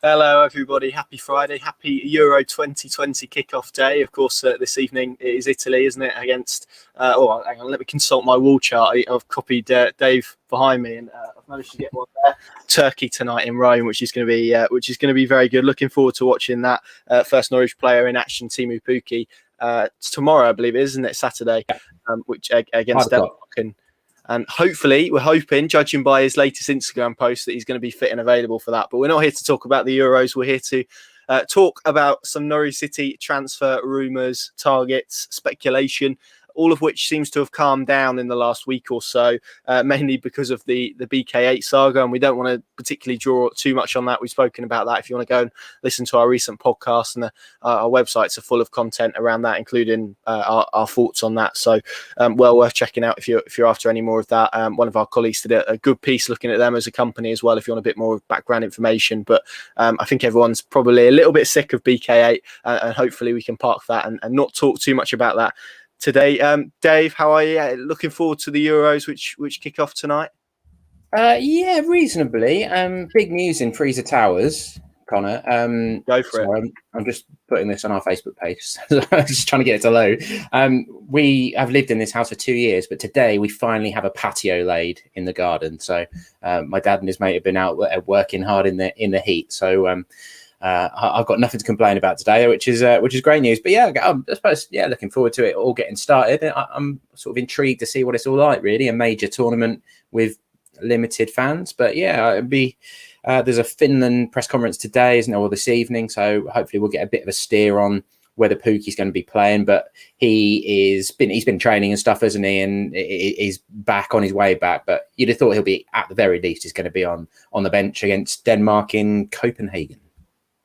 Hello, everybody. Happy Friday. Happy Euro 2020 kickoff day. Of course, this evening it is Italy, isn't it? Against, hang on, let me consult my wall chart. I've copied Dave behind me, and I've managed to get one there. Turkey tonight in Rome, which is going to be very good. Looking forward to watching that first Norwich player in action, Teemu Pukki. Tomorrow, I believe, isn't it? Saturday, which against Denmark. And hopefully, we're hoping, judging by his latest Instagram post, that he's going to be fit and available for that. But we're not here to talk about the Euros. We're here to talk about some Norwich City transfer rumours, targets, speculation, all of which seems to have calmed down in the last week or so, mainly because of the BK8 saga. And we don't want to particularly draw too much on that. We've spoken about that. If you want to go and listen to our recent podcast, and our websites are full of content around that, including our thoughts on that. So well worth checking out if you're after any more of that. One of our colleagues did a good piece looking at them as a company as well, if you want a bit more background information. But I think everyone's probably a little bit sick of BK8, and hopefully we can park that and not talk too much about that today. Dave, how are you? Looking forward to the Euros, which kick off tonight? Yeah, reasonably. Big news in Freezer Towers, Connor. Go for it. I'm just putting this on our Facebook page. I'm just trying to get it to load. We have lived in this house for 2 years, but today we finally have a patio laid in the garden. So my dad and his mate have been out working hard in the heat. So I've got nothing to complain about today, which is great news. But yeah, I suppose, looking forward to it all getting started. I'm sort of intrigued to see what it's all like, really. A major tournament with limited fans. But yeah, it'd be there's a Finland press conference today, isn't there, or this evening? So hopefully we'll get a bit of a steer on whether Pukki's going to be playing. But he's been training and stuff, hasn't he? And he's back on his way back. But you'd have thought he'll be, at the very least, he's going to be on the bench against Denmark in Copenhagen.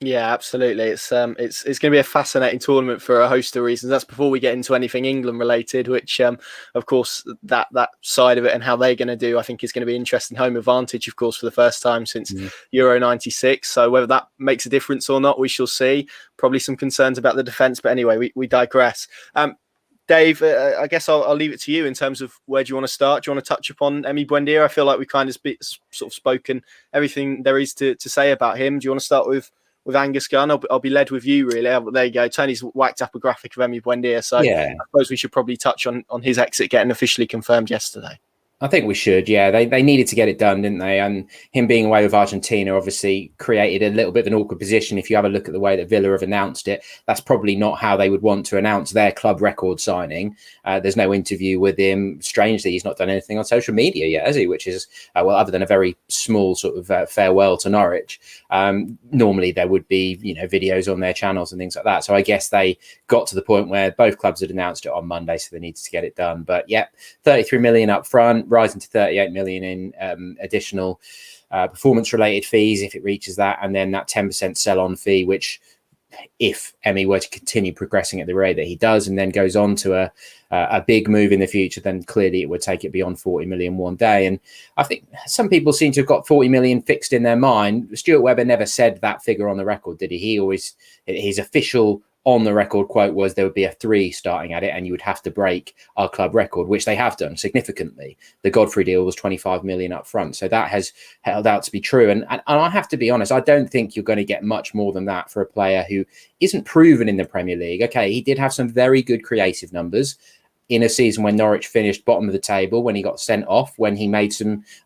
Yeah, absolutely. It's going to be a fascinating tournament for a host of reasons. That's before we get into anything England related, which, of course, that side of it and how they're going to do, I think, is going to be interesting. Home advantage, of course, for the first time since Euro 96. So whether that makes a difference or not, we shall see. Probably some concerns about the defence, but anyway, we digress. Dave, I guess I'll leave it to you in terms of where do you want to start? Do you want to touch upon Emi Buendia? I feel like we've kind of sort of spoken everything there is to say about him. Do you want to start with Angus Gunn? I'll be led with you, really. There you go. Tony's whacked up a graphic of Emi Buendia, so yeah. I suppose we should probably touch on his exit getting officially confirmed yesterday. I think we should, yeah. They needed to get it done, didn't they? And him being away with Argentina obviously created a little bit of an awkward position. If you have a look at the way that Villa have announced it, that's probably not how they would want to announce their club record signing. There's no interview with him. Strangely, he's not done anything on social media yet, has he? Which is, other than a very small sort of farewell to Norwich. Normally there would be, videos on their channels and things like that. So I guess they got to the point where both clubs had announced it on Monday, so they needed to get it done. But yeah, 33 million up front, rising to 38 million in additional performance-related fees if it reaches that, and then that 10% sell-on fee, which, if Emi were to continue progressing at the rate that he does and then goes on to a big move in the future, then clearly it would take it beyond 40 million one day. And I think some people seem to have got 40 million fixed in their mind. Stuart Webber never said that figure on the record, did he? He always, his official on the record quote was there would be a 3 starting at it and you would have to break our club record, which they have done significantly. The Godfrey deal was 25 million up front. So that has held out to be true. And I have to be honest, I don't think you're going to get much more than that for a player who isn't proven in the Premier League. Okay, he did have some very good creative numbers in a season when Norwich finished bottom of the table, when he got sent off, when he made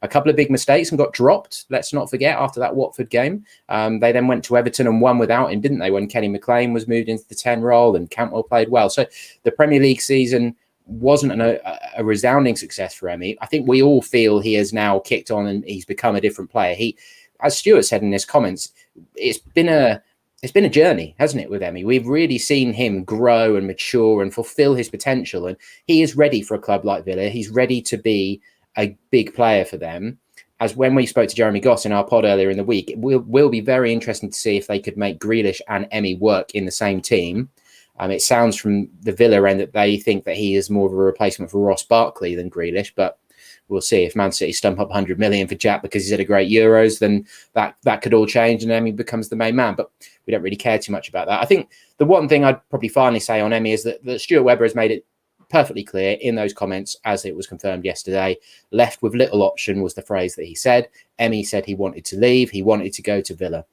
a couple of big mistakes and got dropped. Let's not forget, after that Watford game, they then went to Everton and won without him, didn't they? When Kenny McLean was moved into the 10 role and Cantwell played well. So the Premier League season wasn't a resounding success for Emi. I think we all feel he has now kicked on and he's become a different player. He, as Stuart said in his comments, it's been a journey, hasn't it, with Emi? We've really seen him grow and mature and fulfill his potential. And he is ready for a club like Villa. He's ready to be a big player for them. As when we spoke to Jeremy Goss in our pod earlier in the week, it will be very interesting to see if they could make Grealish and Emi work in the same team. It sounds from the Villa end that they think that he is more of a replacement for Ross Barkley than Grealish, but we'll see. If Man City stump up 100 million for Jack because he's had a great Euros, then that could all change and Emi becomes the main man. But we don't really care too much about that. I think the one thing I'd probably finally say on Emi is that Stuart Webber has made it perfectly clear in those comments, as it was confirmed yesterday. Left with little option was the phrase that he said. Emi said he wanted to leave. He wanted to go to Villa.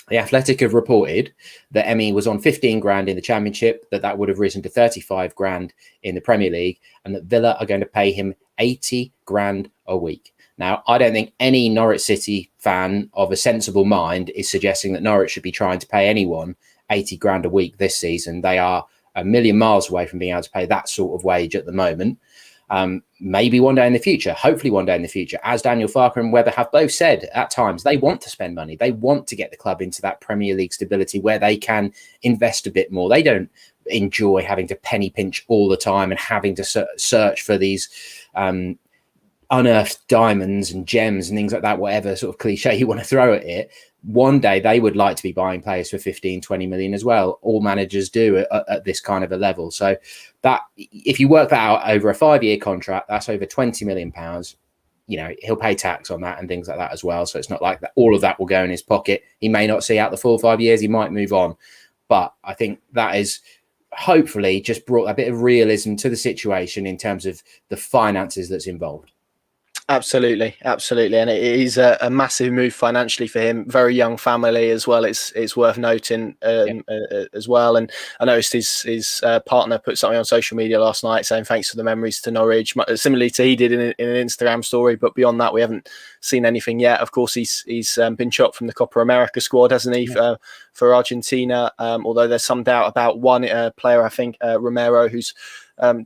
The Athletic have reported that Emmy was on 15 grand in the Championship, that would have risen to 35 grand in the Premier League, and that Villa are going to pay him 80 grand a week. Now, I don't think any Norwich City fan of a sensible mind is suggesting that Norwich should be trying to pay anyone 80 grand a week this season. They are a million miles away from being able to pay that sort of wage at the moment. Maybe one day in the future, hopefully one day in the future, as Daniel Farke and Webber have both said at times, they want to spend money. They want to get the club into that Premier League stability where they can invest a bit more. They don't enjoy having to penny pinch all the time and having to search for these unearthed diamonds and gems and things like that, whatever sort of cliche you want to throw at it. One day they would like to be buying players for 15, 20 million as well. All managers do at this kind of a level. So that if you work that out over a 5-year contract, that's over 20 million pounds. You know, he'll pay tax on that and things like that as well. So it's not like that all of that will go in his pocket. He may not see out the full 5 years. He might move on. But I think that is hopefully just brought a bit of realism to the situation in terms of the finances that's involved. Absolutely, and it is a massive move financially for him. Very young family as well. It's worth noting as well. And I noticed his partner put something on social media last night saying thanks for the memories to Norwich, similarly to he did in an Instagram story. But beyond that, we haven't seen anything yet. Of course, he's been chopped from the Copa America squad, hasn't he, for Argentina? Although there's some doubt about one player, I think Romero, who's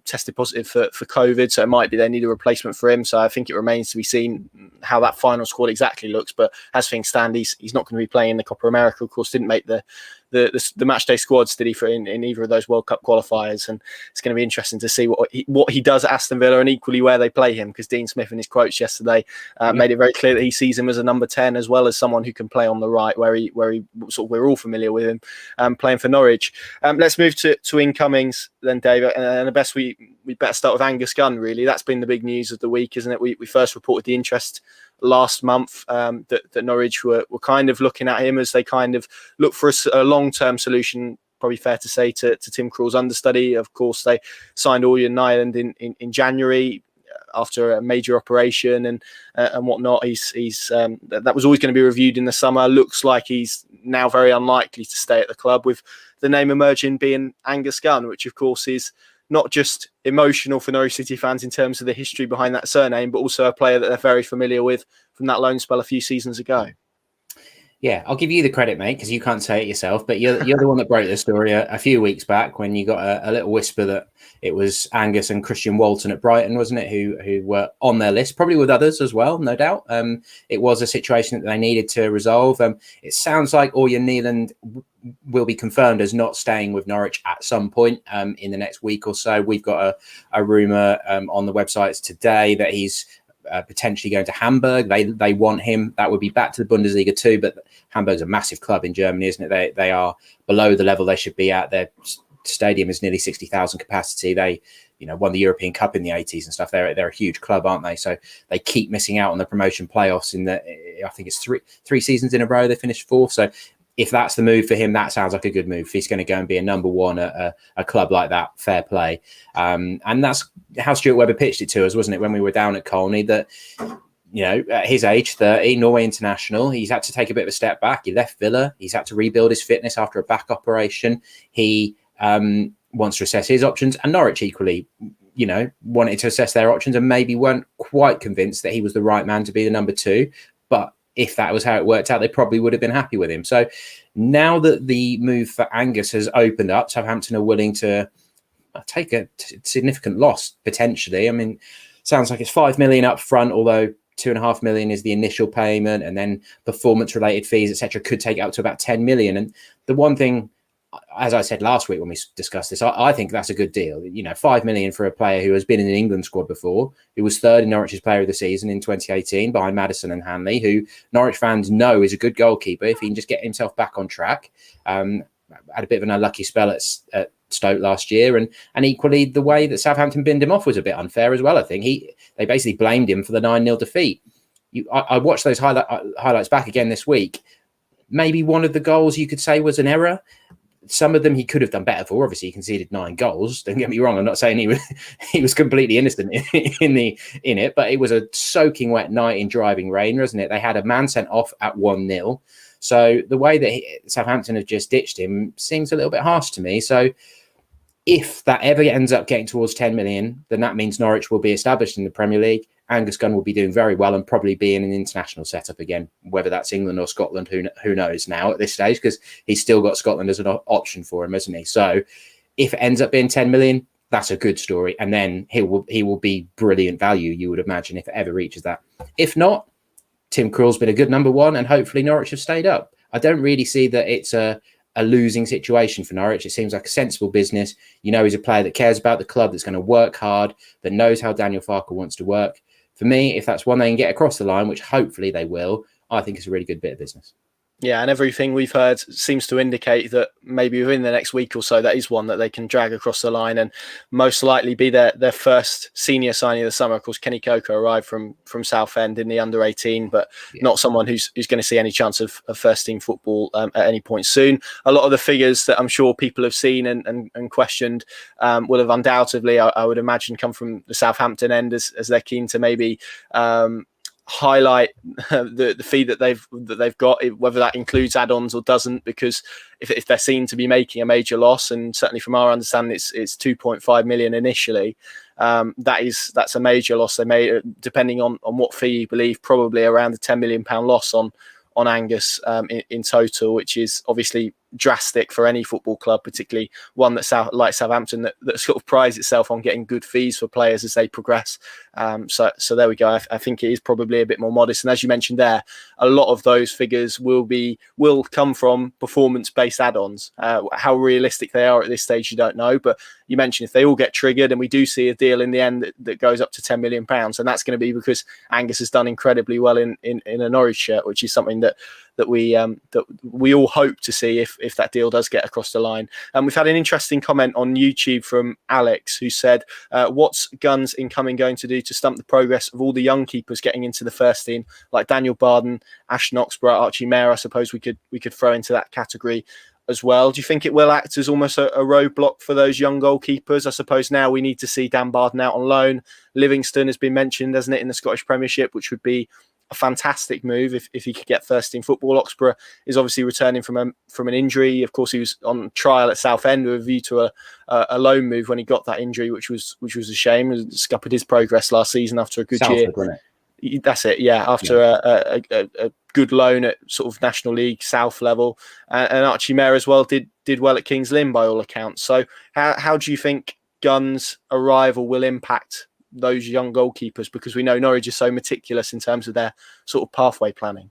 tested positive for COVID, so it might be they need a replacement for him. So I think it remains to be seen how that final squad exactly looks. But as things stand, he's not going to be playing in the Copa America. Of course, didn't make the match day squads, did he, for in either of those World Cup qualifiers? And it's going to be interesting to see what he does at Aston Villa and equally where they play him, because Dean Smith in his quotes yesterday made it very clear that he sees him as a number 10 as well as someone who can play on the right, where he sort of, we're all familiar with him playing for Norwich. Let's move to incomings then, David, and the best we better start with Angus Gunn. Really, that's been the big news of the week, isn't it? We first reported the interest last month that Norwich were kind of looking at him as they kind of look for a long-term solution, probably fair to say, to Tim Krul's understudy. Of course, they signed Orjan Nyland in January after a major operation and whatnot. He's that was always going to be reviewed in the summer. Looks like he's now very unlikely to stay at the club, with the name emerging being Angus Gunn, which of course is not just emotional for Norwich City fans in terms of the history behind that surname, but also a player that they're very familiar with from that loan spell a few seasons ago. Yeah, I'll give you the credit, mate, because you can't say it yourself. But you're the one that broke the story a few weeks back when you got a little whisper that it was Angus and Christian Walton at Brighton, wasn't it, who were on their list, probably with others as well, no doubt. It was a situation that they needed to resolve. It sounds like Orjan Nyland will be confirmed as not staying with Norwich at some point in the next week or so. We've got a rumour on the websites today that he's potentially going to Hamburg. They want him. That would be back to the Bundesliga too, but Hamburg's a massive club in Germany, isn't it? They are below the level they should be at. Their stadium is nearly 60,000 capacity. They won the European Cup in the 80s and stuff. They're a huge club, aren't they? So they keep missing out on the promotion playoffs I think it's three seasons in a row they finished fourth. So if that's the move for him, that sounds like a good move. If he's going to go and be a number one at a club like that, fair play. And that's how Stuart Webber pitched it to us, wasn't it, when we were down at Colney, that, at his age, 30, Norway international, he's had to take a bit of a step back. He left Villa. He's had to rebuild his fitness after a back operation. He wants to assess his options. And Norwich equally, wanted to assess their options and maybe weren't quite convinced that he was the right man to be the number 2. But if that was how it worked out, they probably would have been happy with him. So now that the move for Angus has opened up, Southampton are willing to take a significant loss, potentially. I mean, sounds like it's 5 million up front, although 2.5 million is the initial payment, and then performance-related fees, etc., could take it up to about 10 million. And the one thing, as I said last week when we discussed this, I think that's a good deal. 5 million for a player who has been in an England squad before, who was third in Norwich's Player of the Season in 2018 behind Maddison and Hanley, who Norwich fans know is a good goalkeeper if he can just get himself back on track. Had a bit of an unlucky spell at Stoke last year, and equally the way that Southampton binned him off was a bit unfair as well. I think they basically blamed him for the 9-0 defeat. I watched those highlights back again this week. Maybe one of the goals you could say was an error. some of them he could have done better for. Obviously, he conceded 9 goals. Don't get me wrong. I'm not saying he was completely innocent in it, but it was a soaking wet night in driving rain, wasn't it? They had a man sent off at 1-0. So the way that Southampton have just ditched him seems a little bit harsh to me. So if that ever ends up getting towards 10 million, then that means Norwich will be established in the Premier League. Angus Gunn will be doing very well and probably be in an international setup again, whether that's England or Scotland, who knows now at this stage, because he's still got Scotland as an option for him, hasn't he? So if it ends up being 10 million, that's a good story. And then he will be brilliant value, you would imagine, if it ever reaches that. If not, Tim Krul's been a good number one, and hopefully Norwich have stayed up. I don't really see that it's a losing situation for Norwich. It seems like a sensible business. You know, he's a player that cares about the club, that's going to work hard, that knows how Daniel Farke wants to work. For me, if that's one they can get across the line, which hopefully they will, I think it's a really good bit of business. Yeah, and everything we've heard seems to indicate that maybe within the next week or so, that is one that they can drag across the line and most likely be their first senior signing of the summer. Of course, Kenny Coker arrived from Southend in the under-18, but not someone who's going to see any chance of first-team football at any point soon. A lot of the figures that I'm sure people have seen and questioned will have undoubtedly, I would imagine, come from the Southampton end as they're keen to maybe highlight the fee that they've got, whether that includes add-ons or doesn't, because if they're seen to be making a major loss, and certainly from our understanding it's 2.5 million initially, that's a major loss they made, depending on what fee you believe, probably around the £10 million loss on Angus in total, which is obviously drastic for any football club, particularly one like Southampton that sort of prides itself on getting good fees for players as they progress. So there we go. I think it is probably a bit more modest. And as you mentioned there, a lot of those figures will come from performance-based add-ons. How realistic they are at this stage, you don't know. But you mentioned if they all get triggered and we do see a deal in the end that goes up to £10 million, and that's going to be because Angus has done incredibly well in a Norwich shirt, which is something that we all hope to see if that deal does get across the line. And we've had an interesting comment on YouTube from Alex, who said, what's Gunn's incoming going to do to stump the progress of all the young keepers getting into the first team, like Daniel Barden, Ashton Oxborough, Archie Mayer? I suppose we could throw into that category as well. Do you think it will act as almost a roadblock for those young goalkeepers? I suppose now we need to see Dan Barden out on loan. Livingston has been mentioned, hasn't it, in the Scottish Premiership, which would be a fantastic move if he could get first team football. Oxborough is obviously returning from an injury. Of course, he was on trial at Southend with a view to a loan move when he got that injury, which was a shame. It scuppered his progress last season after a good year. Wasn't it? That's it, yeah. After a good loan at sort of National League South level, and Archie Mayer as well did well at Kings Lynn by all accounts. So how do you think Gunn's arrival will impact those young goalkeepers, because we know Norwich is so meticulous in terms of their sort of pathway planning?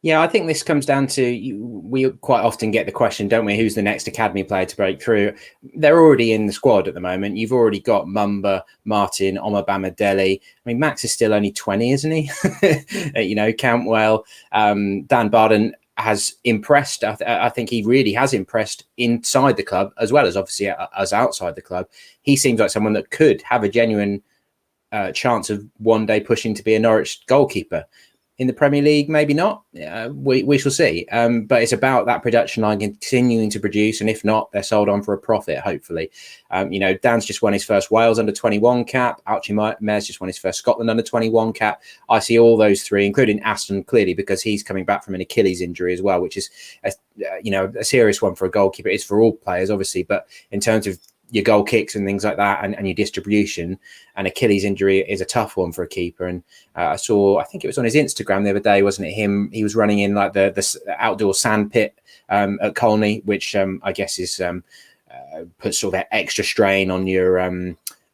Yeah, I think this comes down to, we quite often get the question, don't we, who's the next academy player to break through? They're already in the squad at the moment. You've already got Mumba, Martin, Omar Deli. I mean, Max is still only 20, isn't he? Cantwell, Dan Barden has impressed. I think he really has impressed inside the club as well as obviously as outside the club. He seems like someone that could have a genuine chance of one day pushing to be a Norwich goalkeeper. In the Premier League, maybe not. We shall see. But it's about that production line continuing to produce, and if not, they're sold on for a profit, hopefully. Dan's just won his first Wales under-21 cap. Archie Mayer's just won his first Scotland under-21 cap. I see all those three, including Aston, clearly, because he's coming back from an Achilles injury as well, which is a serious one for a goalkeeper. It's for all players, obviously, but in terms of your goal kicks and things like that, and your distribution, an Achilles injury is a tough one for a keeper. And I think it was on his Instagram the other day, wasn't it? He was running in like the outdoor sand pit at Colney, which I guess is puts sort of that extra strain on your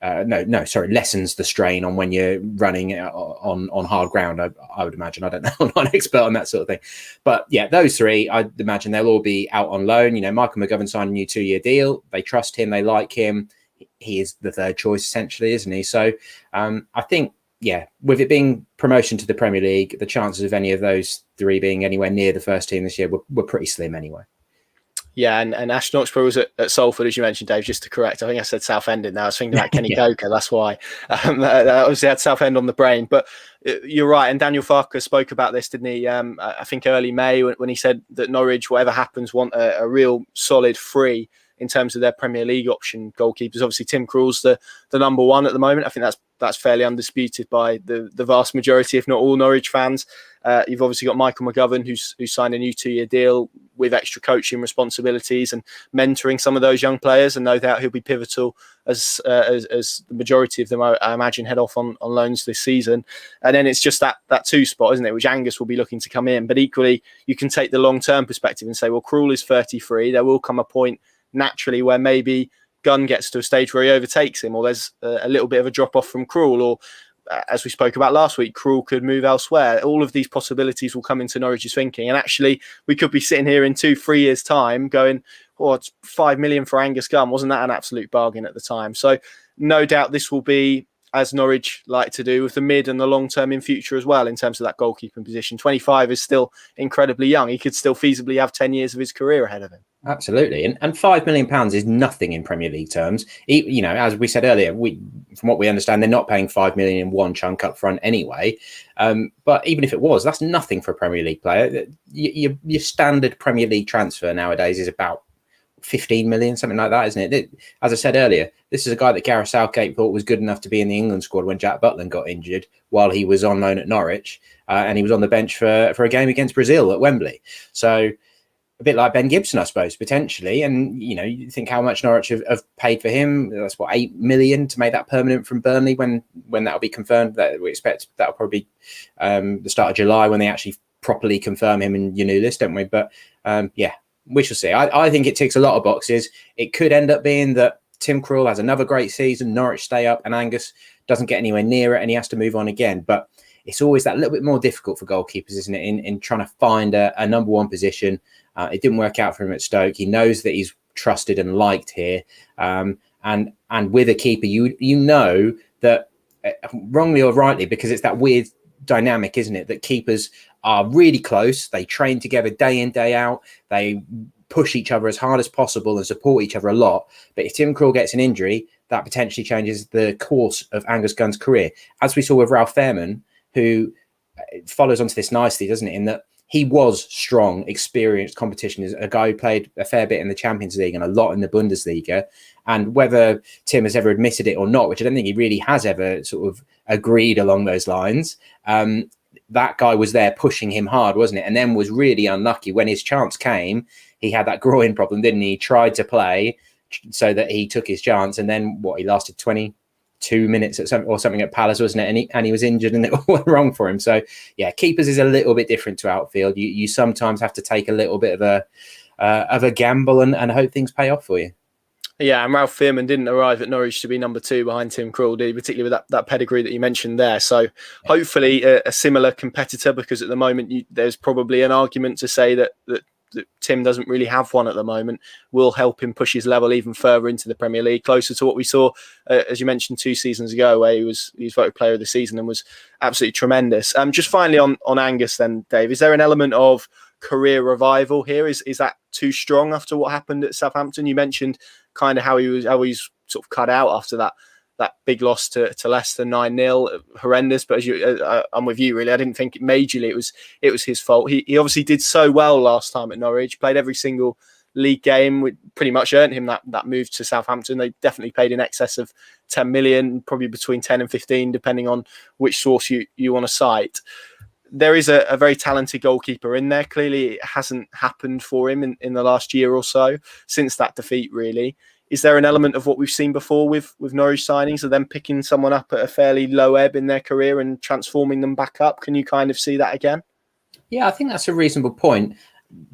lessens the strain on when you're running on hard ground. I would imagine. I don't know. I'm not an expert on that sort of thing. But yeah, those three, I'd imagine they'll all be out on loan. Michael McGovern signed a new 2-year deal. They trust him. They like him. He is the third choice, essentially, isn't he? So I think, yeah, with it being promotion to the Premier League, the chances of any of those three being anywhere near the first team this year were pretty slim anyway. Yeah, and Ashton Oxborough was at Salford, as you mentioned, Dave, just to correct. I think I said Southend now. I was thinking about Kenny Coker. That's why. I obviously had Southend on the brain. But you're right. And Daniel Farke spoke about this, didn't he? I think early May when he said that Norwich, whatever happens, want a real solid three in terms of their Premier League option goalkeepers. Obviously, Tim Krul's the number one at the moment. I think that's fairly undisputed by the vast majority, if not all, Norwich fans. You've obviously got Michael McGovern, who's signed a new 2-year deal with extra coaching responsibilities and mentoring some of those young players, and no doubt he'll be pivotal as the majority of them, I imagine, head off on loans this season. And then it's just that 2 spot, isn't it, which Angus will be looking to come in. But equally, you can take the long-term perspective and say, well, Krul is 33. There will come a point naturally where maybe Gunn gets to a stage where he overtakes him, or there's a little bit of a drop-off from Krul, or as we spoke about last week, Krul could move elsewhere. All of these possibilities will come into Norwich's thinking. And actually, we could be sitting here in 2-3 years' time going, oh, it's 5 million for Angus Gunn. Wasn't that an absolute bargain at the time? So no doubt this will be, as Norwich like to do, with the mid and the long term in future as well, in terms of that goalkeeping position. 25 is still incredibly young. He could still feasibly have 10 years of his career ahead of him. Absolutely. And £5 million is nothing in Premier League terms. You know, as we said earlier, from what we understand, they're not paying 5 million in one chunk up front anyway. But even if it was, that's nothing for a Premier League player. Your standard Premier League transfer nowadays is about 15 million, something like that, isn't it? As I said earlier, this is a guy that Gareth Southgate thought was good enough to be in the England squad when Jack Butland got injured while he was on loan at Norwich, and he was on the bench for a game against Brazil at Wembley. So a bit like Ben Gibson, I suppose, potentially. And, you know, you think how much Norwich have paid for him. That's what, 8 million to make that permanent from Burnley when that'll be confirmed. That we expect that'll probably be the start of July when they actually properly confirm him in your new list, don't we? But yeah, we shall see. I think it ticks a lot of boxes. It could end up being that Tim Krul has another great season, Norwich stay up, and Angus doesn't get anywhere near it and he has to move on again. But it's always that little bit more difficult for goalkeepers, isn't it, in trying to find a number one position. It didn't work out for him at Stoke. He knows that he's trusted and liked here. And with a keeper, you know that, wrongly or rightly, because it's that weird dynamic, isn't it, that keepers are really close. They train together day in, day out. They push each other as hard as possible and support each other a lot. But if Tim Krul gets an injury, that potentially changes the course of Angus Gunn's career. As we saw with Ralph Fairman, who follows onto this nicely, doesn't it, in that he was strong, experienced competition, is a guy who played a fair bit in the Champions League and a lot in the Bundesliga. And whether Tim has ever admitted it or not, which I don't think he really has ever sort of agreed along those lines, that guy was there pushing him hard, wasn't it? And then was really unlucky when his chance came. He had that groin problem, didn't he? He tried to play so that he took his chance. And then he lasted 22 minutes or something at Palace, wasn't it? And he was injured and it all went wrong for him. So yeah, keepers is a little bit different to outfield. You sometimes have to take a little bit of a gamble and hope things pay off for you. Yeah, and Ralph Fairman didn't arrive at Norwich to be number 2 behind Tim Krul, did he? Particularly with that pedigree that you mentioned there. So hopefully a similar competitor, because at the moment there's probably an argument to say that Tim doesn't really have one at the moment, will help him push his level even further into the Premier League, closer to what we saw, as you mentioned, 2 seasons ago, where he was voted player of the season and was absolutely tremendous. Just finally on Angus then, Dave, is there an element of career revival here? Is that too strong after what happened at Southampton? You mentioned kind of how he's sort of cut out after that big loss to Leicester 9-0, horrendous. But I'm with you, really. I didn't think majorly it was his fault. He obviously did so well last time at Norwich, played every single league game, which pretty much earned him that move to Southampton. They definitely paid in excess of 10 million, probably between 10 and 15, depending on which source you want to cite. There is a very talented goalkeeper in there. Clearly, it hasn't happened for him in the last year or so, since that defeat, really. Is there an element of what we've seen before with Norwich signings, of them picking someone up at a fairly low ebb in their career and transforming them back up? Can you kind of see that again? Yeah, I think that's a reasonable point.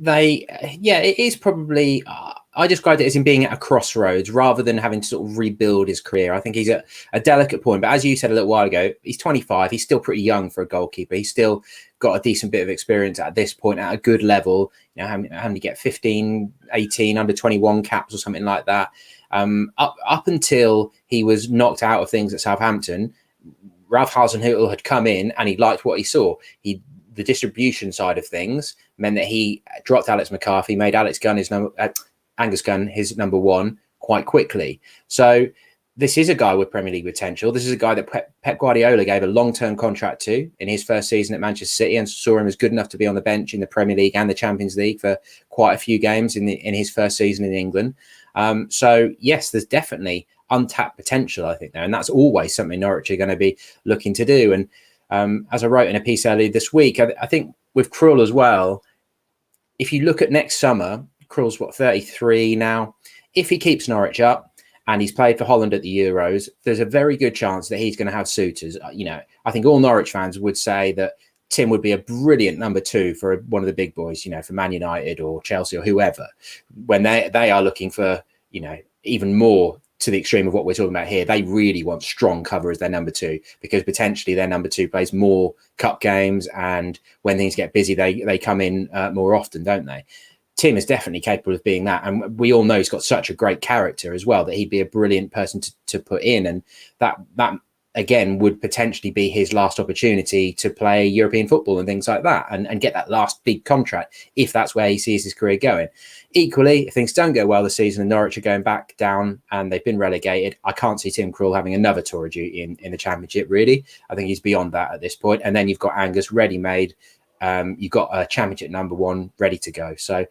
It is probably, I described it as him being at a crossroads rather than having to sort of rebuild his career. I think he's at a delicate point. But as you said a little while ago, he's 25. He's still pretty young for a goalkeeper. He's still got a decent bit of experience at this point at a good level. You know, how many get 15, 18, under 21 caps or something like that. Up until he was knocked out of things at Southampton, Ralph Hasenhüttl had come in and he liked what he saw. The distribution side of things meant that he dropped Alex McCarthy, made Angus Gunn his number 1 quite quickly. So this is a guy with Premier League potential. This is a guy that Pep Guardiola gave a long-term contract to in his first season at Manchester City, and saw him as good enough to be on the bench in the Premier League and the Champions League for quite a few games in his first season in England. So yes, there's definitely untapped potential, I think, there, and that's always something Norwich are going to be looking to do. And as I wrote in a piece earlier this week, I think with Krul as well, if you look at next summer, Krul's 33 now. If he keeps Norwich up, and he's played for Holland at the Euros, there's a very good chance that he's going to have suitors. I think all Norwich fans would say that Tim would be a brilliant number 2 for one of the big boys, for Man United or Chelsea or whoever, when they are looking for, even more to the extreme of what we're talking about here. They really want strong cover as their number 2, because potentially their number 2 plays more cup games, and when things get busy, they come in more often, don't they? Tim is definitely capable of being that, and we all know he's got such a great character as well that he'd be a brilliant person to put in, and that again would potentially be his last opportunity to play European football and things like that, and get that last big contract if that's where he sees his career going. Equally, if things don't go well this season and Norwich are going back down and they've been relegated, I can't see Tim Krul having another tour of duty in the Championship, really. I think he's beyond that at this point. And then you've got Angus ready-made. You've got a Championship number 1 ready to go. So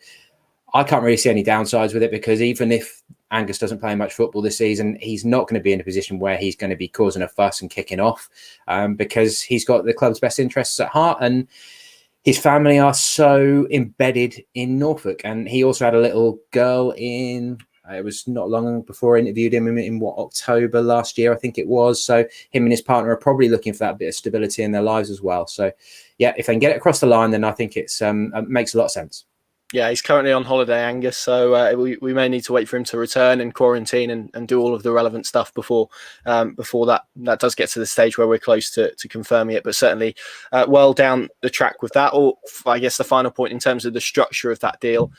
I can't really see any downsides with it, because even if Angus doesn't play much football this season, he's not going to be in a position where he's going to be causing a fuss and kicking off, because he's got the club's best interests at heart, and his family are so embedded in Norfolk. And he also had a little girl it was not long before I interviewed him in October last year, I think it was. So him and his partner are probably looking for that bit of stability in their lives as well. So yeah, if they can get it across the line, then I think it makes a lot of sense. Yeah, he's currently on holiday, Angus, so we may need to wait for him to return and quarantine and do all of the relevant stuff before that does get to the stage where we're close to confirming it. But certainly well down the track with that. Or I guess the final point in terms of the structure of that deal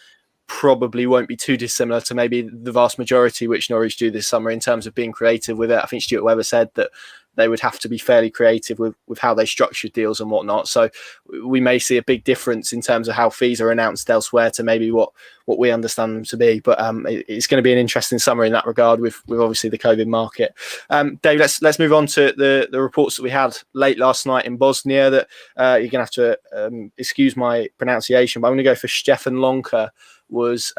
probably won't be too dissimilar to maybe the vast majority which Norwich do this summer in terms of being creative with it. I think Stuart Webber said that they would have to be fairly creative with how they structure deals and whatnot. So we may see a big difference in terms of how fees are announced elsewhere to maybe what we understand them to be. But it's going to be an interesting summer in that regard with obviously the COVID market. Dave, let's move on to the reports that we had late last night in Bosnia that you're going to have to excuse my pronunciation, but I'm going to go for Stefan Loncar. Was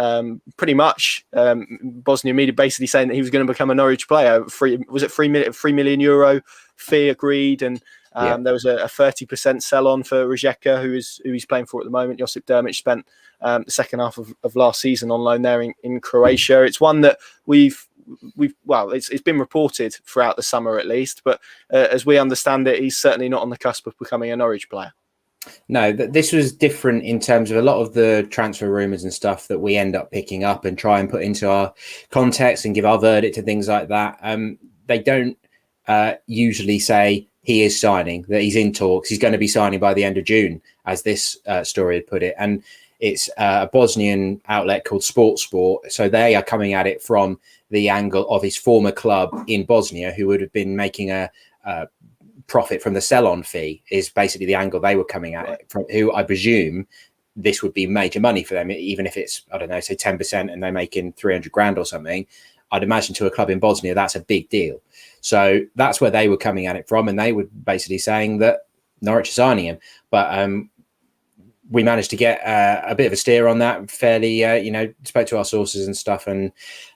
pretty much Bosnia media basically saying that he was going to become a Norwich player. Was it 3 million euro fee agreed, and there was a 30% sell on for Rijeka, who he's playing for at the moment. Josip Drmic spent the second half of last season on loan there in Croatia. It's one that it's been reported throughout the summer at least, but as we understand it, he's certainly not on the cusp of becoming a Norwich player. No, this was different in terms of a lot of the transfer rumours and stuff that we end up picking up and try and put into our context and give our verdict to things like that. They don't usually say he is signing, that he's in talks. He's going to be signing by the end of June, as this story had put it. And it's a Bosnian outlet called Sport. So they are coming at it from the angle of his former club in Bosnia, who would have been making a profit from the sell-on fee, is basically the angle they were coming at it from, who I presume this would be major money for them, even if it's, I don't know, say 10% and they're making 300 grand or something. I'd imagine to a club in Bosnia, that's a big deal. So that's where they were coming at it from. And they were basically saying that Norwich are signing him. But we managed to get a bit of a steer on that fairly, spoke to our sources and stuff, and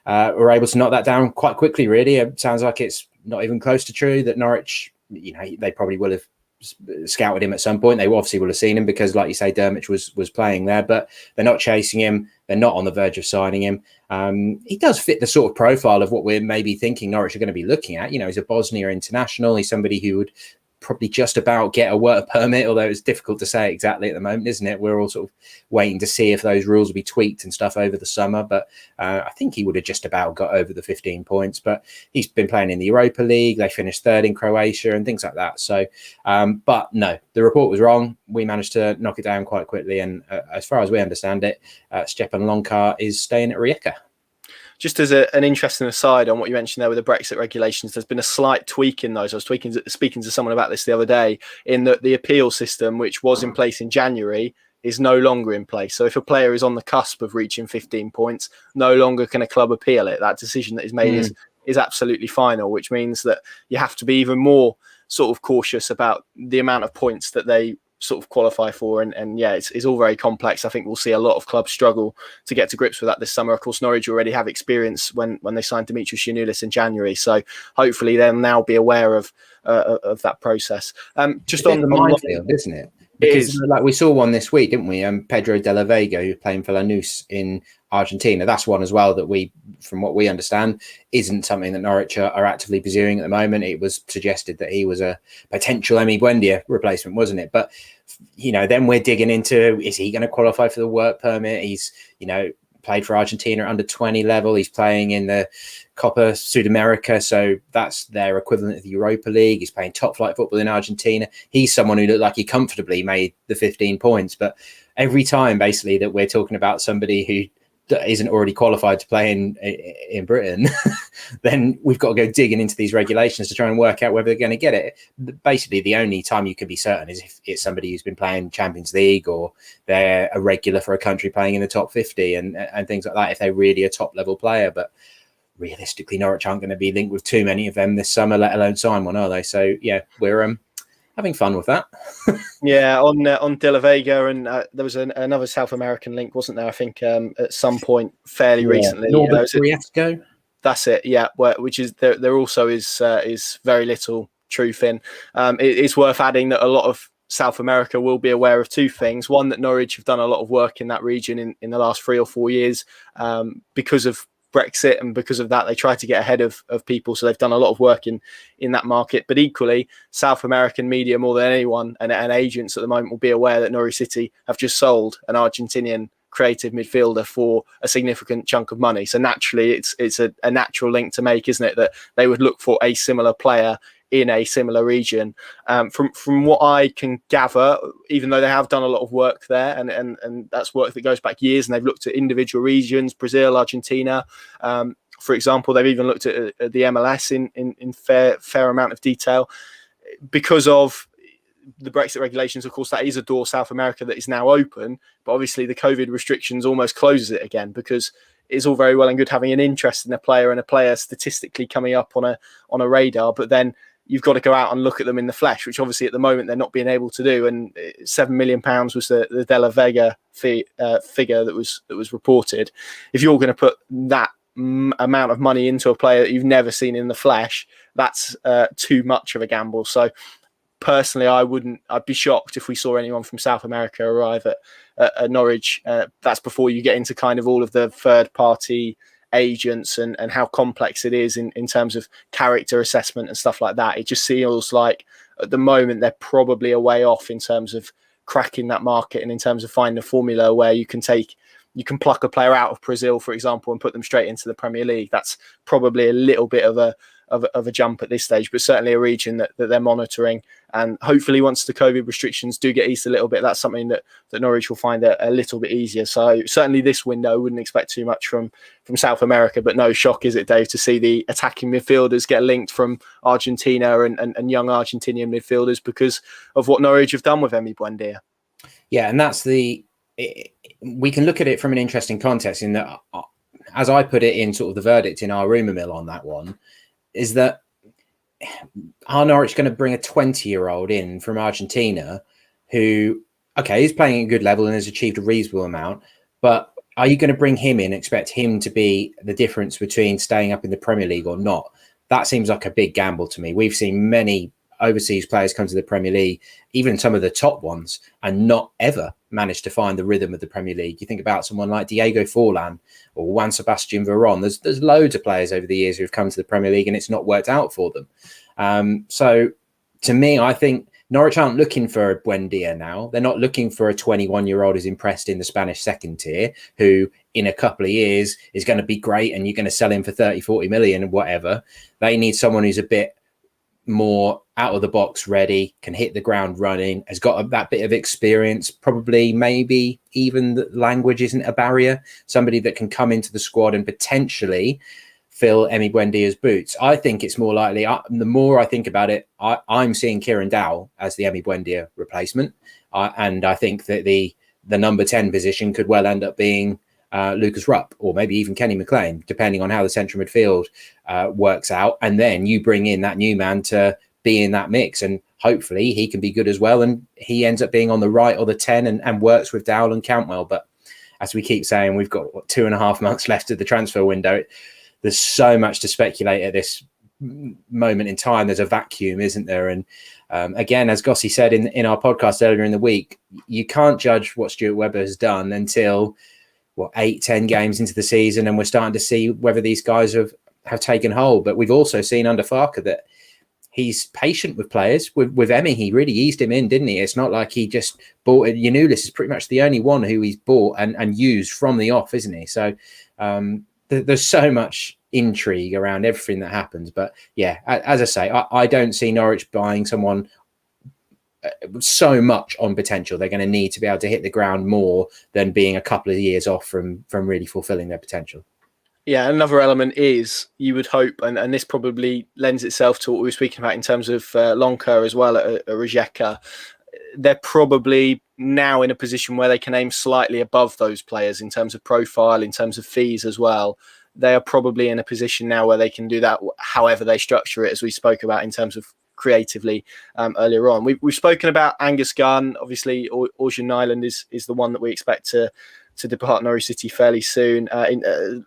were able to knock that down quite quickly, really. It sounds like it's not even close to true that Norwich, they probably will have scouted him at some point. They obviously will have seen him because, like you say, Drmic was playing there, but they're not chasing him. They're not on the verge of signing him. He does fit the sort of profile of what we're maybe thinking Norwich are going to be looking at. He's a Bosnia international. He's somebody who would probably just about get a work permit, although it's difficult to say exactly at the moment, isn't it? We're all sort of waiting to see if those rules will be tweaked and stuff over the summer. But I think he would have just about got over the 15 points. But he's been playing in the Europa League. They finished third in Croatia and things like that. So, but no, the report was wrong. We managed to knock it down quite quickly. And as far as we understand it, Stefan Loncar is staying at Rijeka. Just as an interesting aside on what you mentioned there with the Brexit regulations, there's been a slight tweak in those. I was speaking to someone about this the other day, in that the appeal system, which was in place in January, is no longer in place. So if a player is on the cusp of reaching 15 points, no longer can a club appeal it. That decision that is made is absolutely final, which means that you have to be even more sort of cautious about the amount of points that they sort of qualify for. And yeah, it's all very complex. I think we'll see a lot of clubs struggle to get to grips with that this summer. Of course, Norwich already have experience when they signed Dimitris Giannoulis in January, so hopefully they'll now be aware of that process. Just on the minefield, isn't it? Because like we saw one this week, didn't we? Pedro de la Vega, who's playing for Lanús in Argentina. That's one as well that we, from what we understand, isn't something that Norwich are actively pursuing at the moment. It was suggested that he was a potential Emi Buendia replacement, wasn't it? But, you know, then we're digging into, is he going to qualify for the work permit? He's, you know, played for Argentina at under 20 level. He's playing in the Copa Sudamerica, so that's their equivalent of the Europa League. He's playing top flight football in Argentina. He's someone who looked like he comfortably made the 15 points. But every time, basically, that we're talking about somebody who isn't already qualified to play in Britain, then we've got to go digging into these regulations to try and work out whether they're going to get it. Basically, the only time you can be certain is if it's somebody who's been playing Champions League or they're a regular for a country playing in the top 50 and things like that, if they're really a top level player. But realistically, Norwich aren't going to be linked with too many of them this summer, let alone sign one, are they? So yeah, we're having fun with that. Yeah, on De La Vega, and there was another South American link, wasn't there? I think at some point fairly recently. Norbert Riesco. That's it. Yeah, which is there also is very little truth in. It's worth adding that a lot of South America will be aware of two things. One, that Norwich have done a lot of work in that region in the last 3 or 4 years because of Brexit, and because of that they try to get ahead of people, so they've done a lot of work in that market. But equally, South American media more than anyone and agents at the moment will be aware that Norwich City have just sold an Argentinian creative midfielder for a significant chunk of money. So naturally it's a natural link to make, isn't it, that they would look for a similar player in a similar region. From what I can gather, even though they have done a lot of work there, and that's work that goes back years, and they've looked at individual regions, Brazil, Argentina, for example, they've even looked at the MLS in fair amount of detail. Because of the Brexit regulations, of course, that is a door, South America, that is now open, but obviously the COVID restrictions almost closes it again, because it's all very well and good having an interest in a player and a player statistically coming up on a radar, but then you've got to go out and look at them in the flesh, which obviously at the moment they're not being able to do. And £7 million was the De La Vega figure that was reported. If you're going to put that amount of money into a player that you've never seen in the flesh, that's too much of a gamble. So personally, I'd be shocked if we saw anyone from South America arrive at Norwich. That's before you get into kind of all of the third party agents and how complex it is in terms of character assessment and stuff like that. It just feels like at the moment they're probably a way off in terms of cracking that market, and in terms of finding a formula where you can pluck a player out of Brazil, for example, and put them straight into the Premier League. That's probably a little bit of a jump at this stage, but certainly a region that they're monitoring. And hopefully once the COVID restrictions do get eased a little bit, that's something that Norwich will find a little bit easier. So certainly this window, I wouldn't expect too much from South America, but no shock, is it, Dave, to see the attacking midfielders get linked from Argentina and young Argentinian midfielders because of what Norwich have done with Emi Buendia. Yeah, and that's we can look at it from an interesting context in that, as I put it in sort of the verdict in our rumour mill on that one, is that are Norwich going to bring a 20-year-old in from Argentina who, okay, is playing at a good level and has achieved a reasonable amount, but are you going to bring him in, expect him to be the difference between staying up in the Premier League or not? That seems like a big gamble to me. We've seen many overseas players come to the Premier League, even some of the top ones, and not ever managed to find the rhythm of the Premier League. You think about someone like Diego Forlan or Juan Sebastian Veron. There's loads of players over the years who have come to the Premier League and it's not worked out for them. So to me, I think Norwich aren't looking for a Buendia now. They're not looking for a 21-year-old who's impressed in the Spanish second tier, who in a couple of years is going to be great and you're going to sell him for 30, 40 million and whatever. They need someone who's a bit more out of the box ready, can hit the ground running, has got that bit of experience, probably maybe even the language isn't a barrier, somebody that can come into the squad and potentially fill Emi Buendia's boots. I think it's more likely, the more I think about it, I'm seeing Kieran Dowell as the Emi Buendia replacement, and I think that the number 10 position could well end up being Lucas Rupp or maybe even Kenny McLean, depending on how the central midfield works out. And then you bring in that new man to be in that mix, and hopefully he can be good as well. And he ends up being on the right or the 10 and works with Dowell and Cantwell. But as we keep saying, we've got 2.5 months left of the transfer window. There's so much to speculate at this moment in time. There's a vacuum, isn't there? And again, as Gossi said in our podcast earlier in the week, you can't judge what Stuart Webber has done until 8-10 games into the season, and we're starting to see whether these guys have taken hold. But we've also seen under Farke that he's patient with players. With Emmy, he really eased him in, didn't he? It's not like he just bought it. Yanulis is pretty much the only one who he's bought and used from the off, isn't he? So there's so much intrigue around everything that happens. But yeah, as I say, I don't see Norwich buying someone so much on potential. They're going to need to be able to hit the ground more than being a couple of years off from really fulfilling their potential. Yeah, another element is you would hope, and this probably lends itself to what we were speaking about in terms of Loncar as well at Rijeka. They're probably now in a position where they can aim slightly above those players in terms of profile, in terms of fees as well. They are probably in a position now where they can do that however they structure it, as we spoke about in terms of creatively earlier on. We've spoken about Angus Gunn. Obviously, Orjan Nyland is the one that we expect to depart Norwich City fairly soon.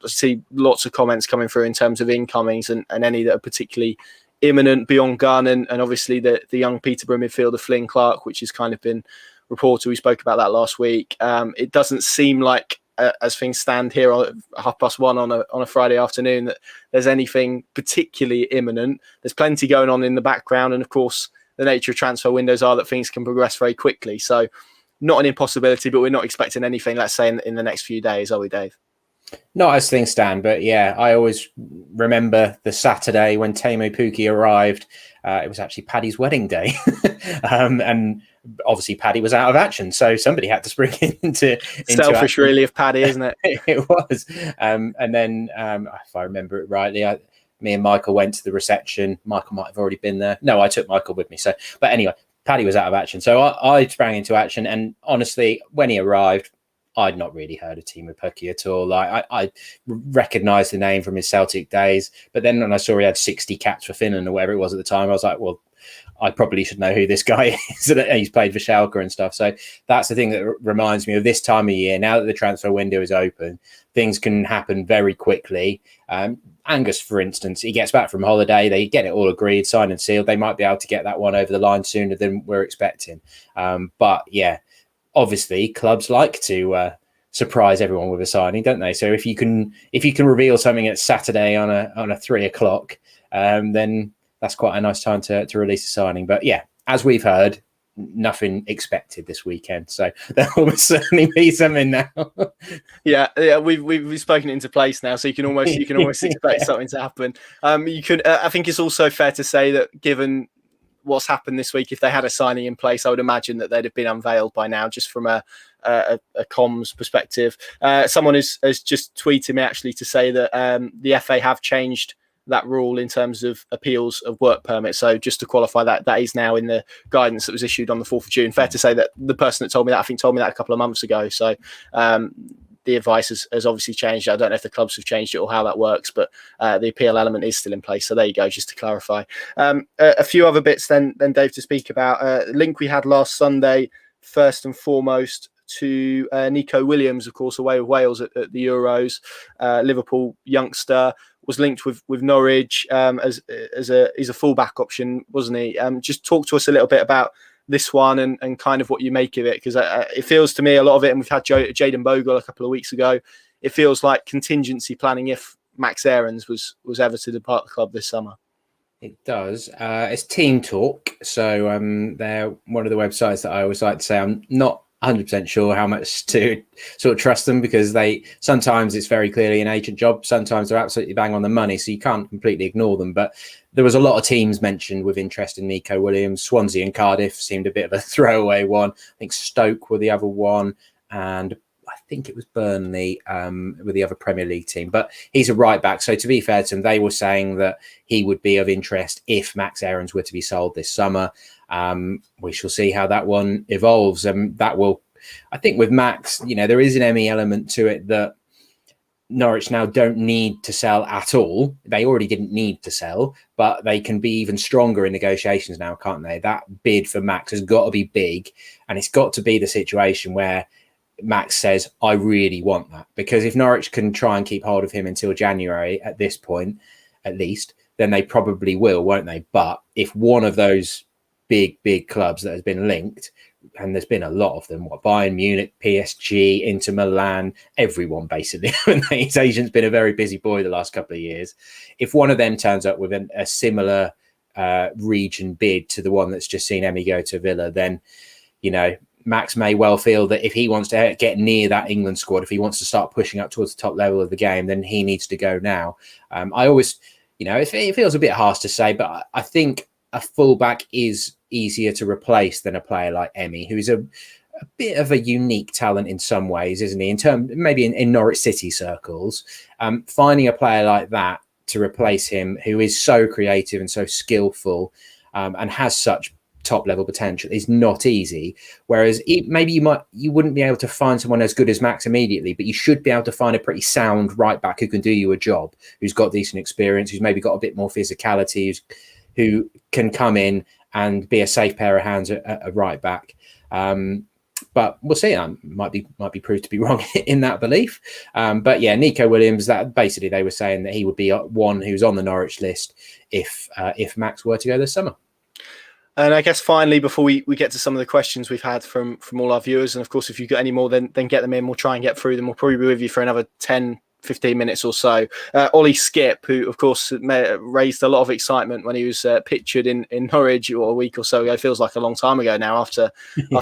See lots of comments coming through in terms of incomings and any that are particularly imminent beyond Gunn and obviously the young Peterborough midfielder Flynn Clark, which has kind of been reported. We spoke about that last week. It doesn't seem like as things stand here at 1:30 on a Friday afternoon that there's anything particularly imminent. There's plenty going on in the background, and of course the nature of transfer windows are that things can progress very quickly. So not an impossibility, but we're not expecting anything, let's say, in the next few days, are we, Dave? Not as things stand, but yeah, I always remember the Saturday when Teemu Pukki arrived. It was actually Paddy's wedding day. And obviously Paddy was out of action, so somebody had to spring into selfish action. Really of Paddy, isn't it? It was. And then if I remember it rightly, me and Michael went to the reception. Michael might have already been there. No, I took Michael with me. So, but anyway, Paddy was out of action, so I sprang into action. And honestly, when he arrived, I'd not really heard of Teemu Pukki at all. Like I recognised the name from his Celtic days, but then when I saw he had 60 caps for Finland or whatever it was at the time, I was like, well, I probably should know who this guy is. He's played for Schalke and stuff. So that's the thing that reminds me of this time of year. Now that the transfer window is open, things can happen very quickly. Angus, for instance, he gets back from holiday. They get it all agreed, signed and sealed. They might be able to get that one over the line sooner than we're expecting. But yeah, obviously clubs like to surprise everyone with a signing, don't they? So if you can reveal something at Saturday on a 3:00, then that's quite a nice time to release a signing. But yeah, as we've heard, nothing expected this weekend, so there will certainly be something now. yeah, we've spoken it into place now, so you can almost expect something to happen. You could, I think it's also fair to say that given what's happened this week, if they had a signing in place, I would imagine that they'd have been unveiled by now, just from a comms perspective. Someone has just tweeted me actually to say that the FA have changed that rule in terms of appeals of work permits. So just to qualify that is now in the guidance that was issued on the 4th of June. Fair to say that the person that told me that, I think, told me that a couple of months ago. So the advice has obviously changed. I don't know if the clubs have changed it or how that works, but the appeal element is still in place. So there you go, just to clarify. A few other bits then Dave, to speak about. Link we had last Sunday, first and foremost, to Nico Williams, of course, away with Wales at the Euros. Liverpool youngster, was linked with Norwich as a fullback option, wasn't he? Just talk to us a little bit about this one and kind of what you make of it, because it feels to me a lot of it, and we've had Jayden Bogle a couple of weeks ago, it feels like contingency planning if Max Aarons was ever to depart the club this summer. It does. It's Team Talk, so they're one of the websites that I always like to say I'm not 100% sure how much to sort of trust them, because sometimes it's very clearly an agent job, sometimes they're absolutely bang on the money, so you can't completely ignore them. But there was a lot of teams mentioned with interest in Nico Williams. Swansea and Cardiff seemed a bit of a throwaway one. I think Stoke were the other one, and I think it was Burnley with the other Premier League team. But he's a right back, so to be fair to him, they were saying that he would be of interest if Max Aarons were to be sold this summer. We shall see how that one evolves. That will, I think, with Max, there is an Emmy element to it that Norwich now don't need to sell at all. They already didn't need to sell, but they can be even stronger in negotiations now, can't they? That bid for Max has got to be big, and it's got to be the situation where Max says, I really want that. Because if Norwich can try and keep hold of him until January at this point, at least, then they probably will, won't they? But if one of those big clubs that has been linked, and there's been a lot of them, Bayern Munich, PSG, Inter Milan, everyone basically. His agent's been a very busy boy the last couple of years. If one of them turns up with a similar region bid to the one that's just seen Emi go to Villa, then, Max may well feel that if he wants to get near that England squad, if he wants to start pushing up towards the top level of the game, then he needs to go now. I always, it feels a bit harsh to say, but I think a fullback is easier to replace than a player like Emi, who's a bit of a unique talent in some ways, isn't he? Maybe in Norwich City circles, finding a player like that to replace him, who is so creative and so skillful, and has such top level potential, is not easy. Whereas maybe you wouldn't be able to find someone as good as Max immediately, but you should be able to find a pretty sound right back who can do you a job, who's got decent experience, who's maybe got a bit more physicality, who can come in and be a safe pair of hands at right back. But we'll see. Might be proved to be wrong in that belief. But yeah, Nico Williams, that basically they were saying that he would be one who's on the Norwich list if Max were to go this summer. And I guess finally, before we get to some of the questions we've had from all our viewers, and of course, if you've got any more, then get them in. We'll try and get through them. We'll probably be with you for another 10, 15 minutes or so. Ollie Skipp, who of course raised a lot of excitement when he was pictured in Norwich a week or so ago, feels like a long time ago now after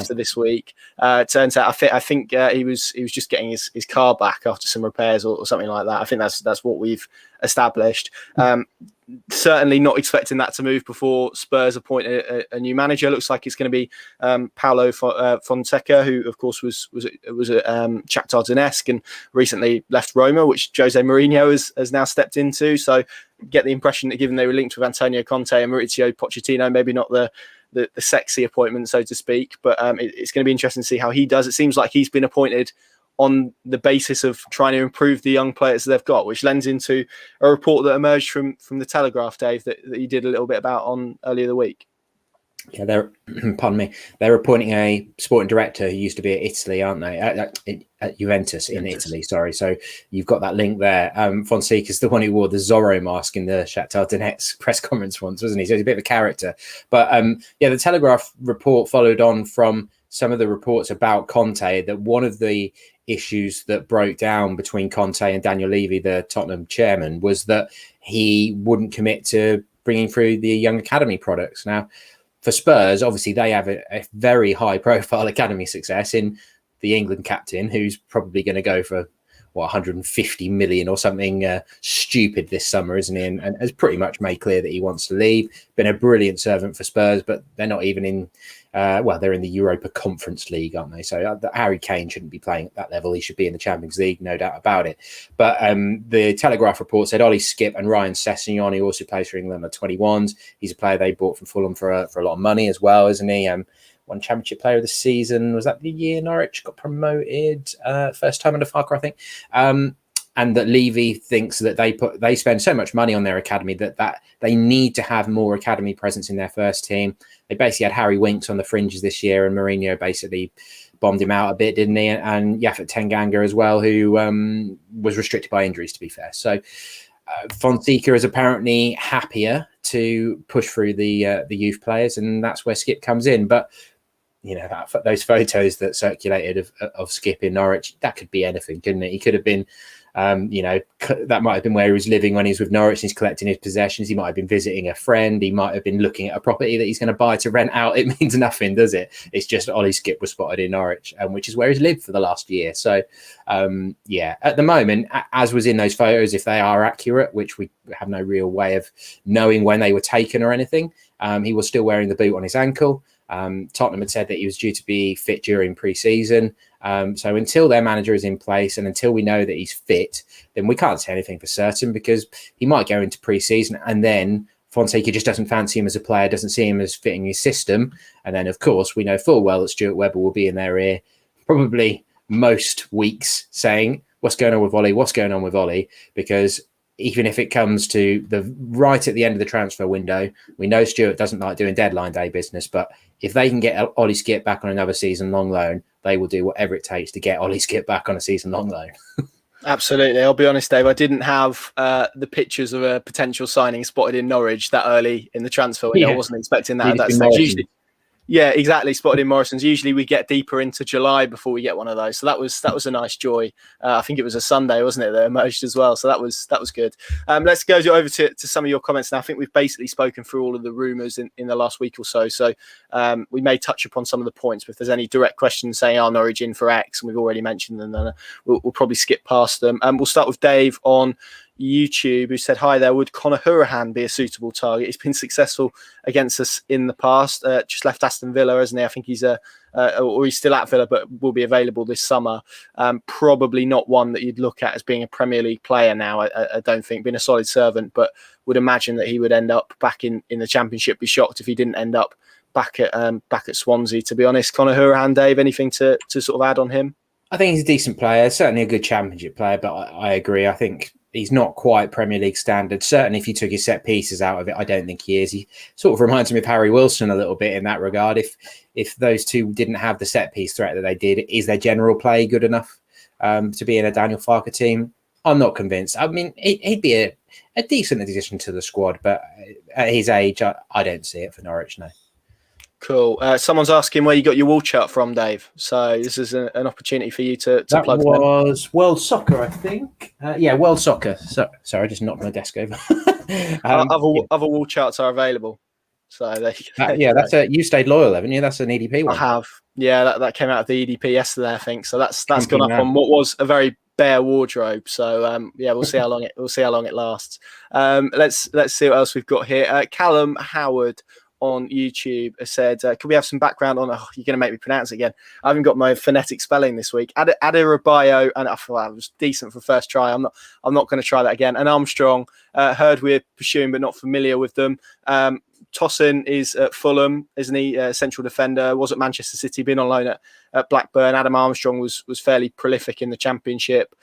this week. Turns out I think he was just getting his car back after some repairs or something like that. I think that's what we've established. Certainly not expecting that to move before Spurs appoint a new manager. Looks like it's going to be Paulo Fonseca, who of course was at Shakhtar Donetsk and recently left Roma, which Jose Mourinho has now stepped into. So get the impression that given they were linked with Antonio Conte and Mauricio Pochettino, maybe not the sexy appointment, so to speak, but it's going to be interesting to see how he does. It seems like he's been appointed on the basis of trying to improve the young players they've got, which lends into a report that emerged from the Telegraph, Dave, that you did a little bit about on earlier the week. Yeah, they're appointing a sporting director who used to be at Italy, aren't they? At Juventus in Italy, sorry. So you've got that link there. Fonseca's the one who wore the Zorro mask in the Shakhtar Donetsk press conference once, wasn't he? So he's a bit of a character. But the Telegraph report followed on from some of the reports about Conte, that one of the issues that broke down between Conte and Daniel Levy, the Tottenham chairman, was that he wouldn't commit to bringing through the young academy products. Now, for Spurs, obviously they have a very high profile academy success in the England captain, who's probably going to go for 150 million or something stupid this summer, isn't he? And has pretty much made clear that he wants to leave. Been a brilliant servant for Spurs, but they're not even in they're in the Europa Conference League, aren't they? So Harry Kane shouldn't be playing at that level. He should be in the Champions League, no doubt about it. But the Telegraph report said Ollie Skipp and Ryan Sessegnon, who also plays for England, are 21s. He's a player they bought from Fulham for a lot of money as well, isn't he? One Championship Player of the Season. Was that the year Norwich got promoted? First time under Farker, I think. And that Levy thinks that they spend so much money on their academy that they need to have more academy presence in their first team. They basically had Harry Winks on the fringes this year, and Mourinho basically bombed him out a bit, didn't he? And Yaphet Tenganga as well, who was restricted by injuries, to be fair. So Fonseca is apparently happier to push through the youth players, and that's where Skipp comes in. But those photos that circulated of Skipp in Norwich, that could be anything, couldn't it? He could have been, that might have been where he was living when he was with Norwich and he's collecting his possessions. He might have been visiting a friend. He might have been looking at a property that he's going to buy to rent out. It means nothing, does it? It's just Ollie Skipp was spotted in Norwich, which is where he's lived for the last year. So, at the moment, as was in those photos, if they are accurate, which we have no real way of knowing when they were taken or anything, he was still wearing the boot on his ankle. Tottenham had said that he was due to be fit during pre-season. So until their manager is in place and until we know that he's fit, then we can't say anything for certain, because he might go into pre-season and then Fonseca just doesn't fancy him as a player, doesn't see him as fitting his system. And then, of course, we know full well that Stuart Webber will be in their ear probably most weeks saying, what's going on with Ollie? What's going on with Ollie? Because even if it comes to the right at the end of the transfer window, we know Stuart doesn't like doing deadline day business, but if they can get Ollie Skipp back on another season-long loan, they will do whatever it takes to get Ollie Skipp back on a season-long loan. Absolutely. I'll be honest, Dave, I didn't have the pictures of a potential signing spotted in Norwich that early in the transfer window. I wasn't expecting that at that stage. Usually, yeah, exactly. Spotted in Morrison's. Usually we get deeper into July before we get one of those. So that was a nice joy. I think it was a Sunday, wasn't it, that emerged as well. So that was good. Let's go over to some of your comments now. I think we've basically spoken through all of the rumours in the last week or so. So we may touch upon some of the points. But if there's any direct questions saying, are Norwich in for X? And we've already mentioned them, then we'll probably skip past them. We'll start with Dave on YouTube, who said, hi there, would Conor Hourihane be a suitable target? He's been successful against us in the past, just left Aston Villa, hasn't he? I think he's or he's still at Villa, but will be available this summer. Probably not one that you'd look at as being a Premier League player now, I don't think, being a solid servant, but would imagine that he would end up back in the Championship. Be shocked if he didn't end up back at Swansea, to be honest. Conor Hourihane, Dave, anything to sort of add on him? I think he's a decent player, certainly a good Championship player, but I agree. I think he's not quite Premier League standard. Certainly, if you took his set pieces out of it, I don't think he is. He sort of reminds me of Harry Wilson a little bit in that regard. If those two didn't have the set piece threat that they did, is their general play good enough to be in a Daniel Farke team? I'm not convinced. I mean, he'd be a decent addition to the squad, but at his age, I don't see it for Norwich, no. Cool. Someone's asking where you got your wall chart from, Dave. So this is an opportunity for you to that plug them. That was World Soccer, I think. Yeah, World Soccer. Sorry, I just knocked my desk over. Other wall charts are available. So that's you stayed loyal, haven't you? That's an EDP one. I have. Yeah, that came out of the EDP yesterday, I think. So that's gone up on what was a very bare wardrobe. So we'll see how long it lasts. Let's see what else we've got here. Callum Howard on YouTube said, could we have some background on, you're going to make me pronounce it again. I haven't got my phonetic spelling this week. Adebayo, and I thought it was decent for first try. I'm not going to try that again. And Armstrong, heard we're pursuing but not familiar with them. Tossin is at Fulham, isn't he? Central defender, was at Manchester City, been on loan at Blackburn. Adam Armstrong was fairly prolific in the Championship,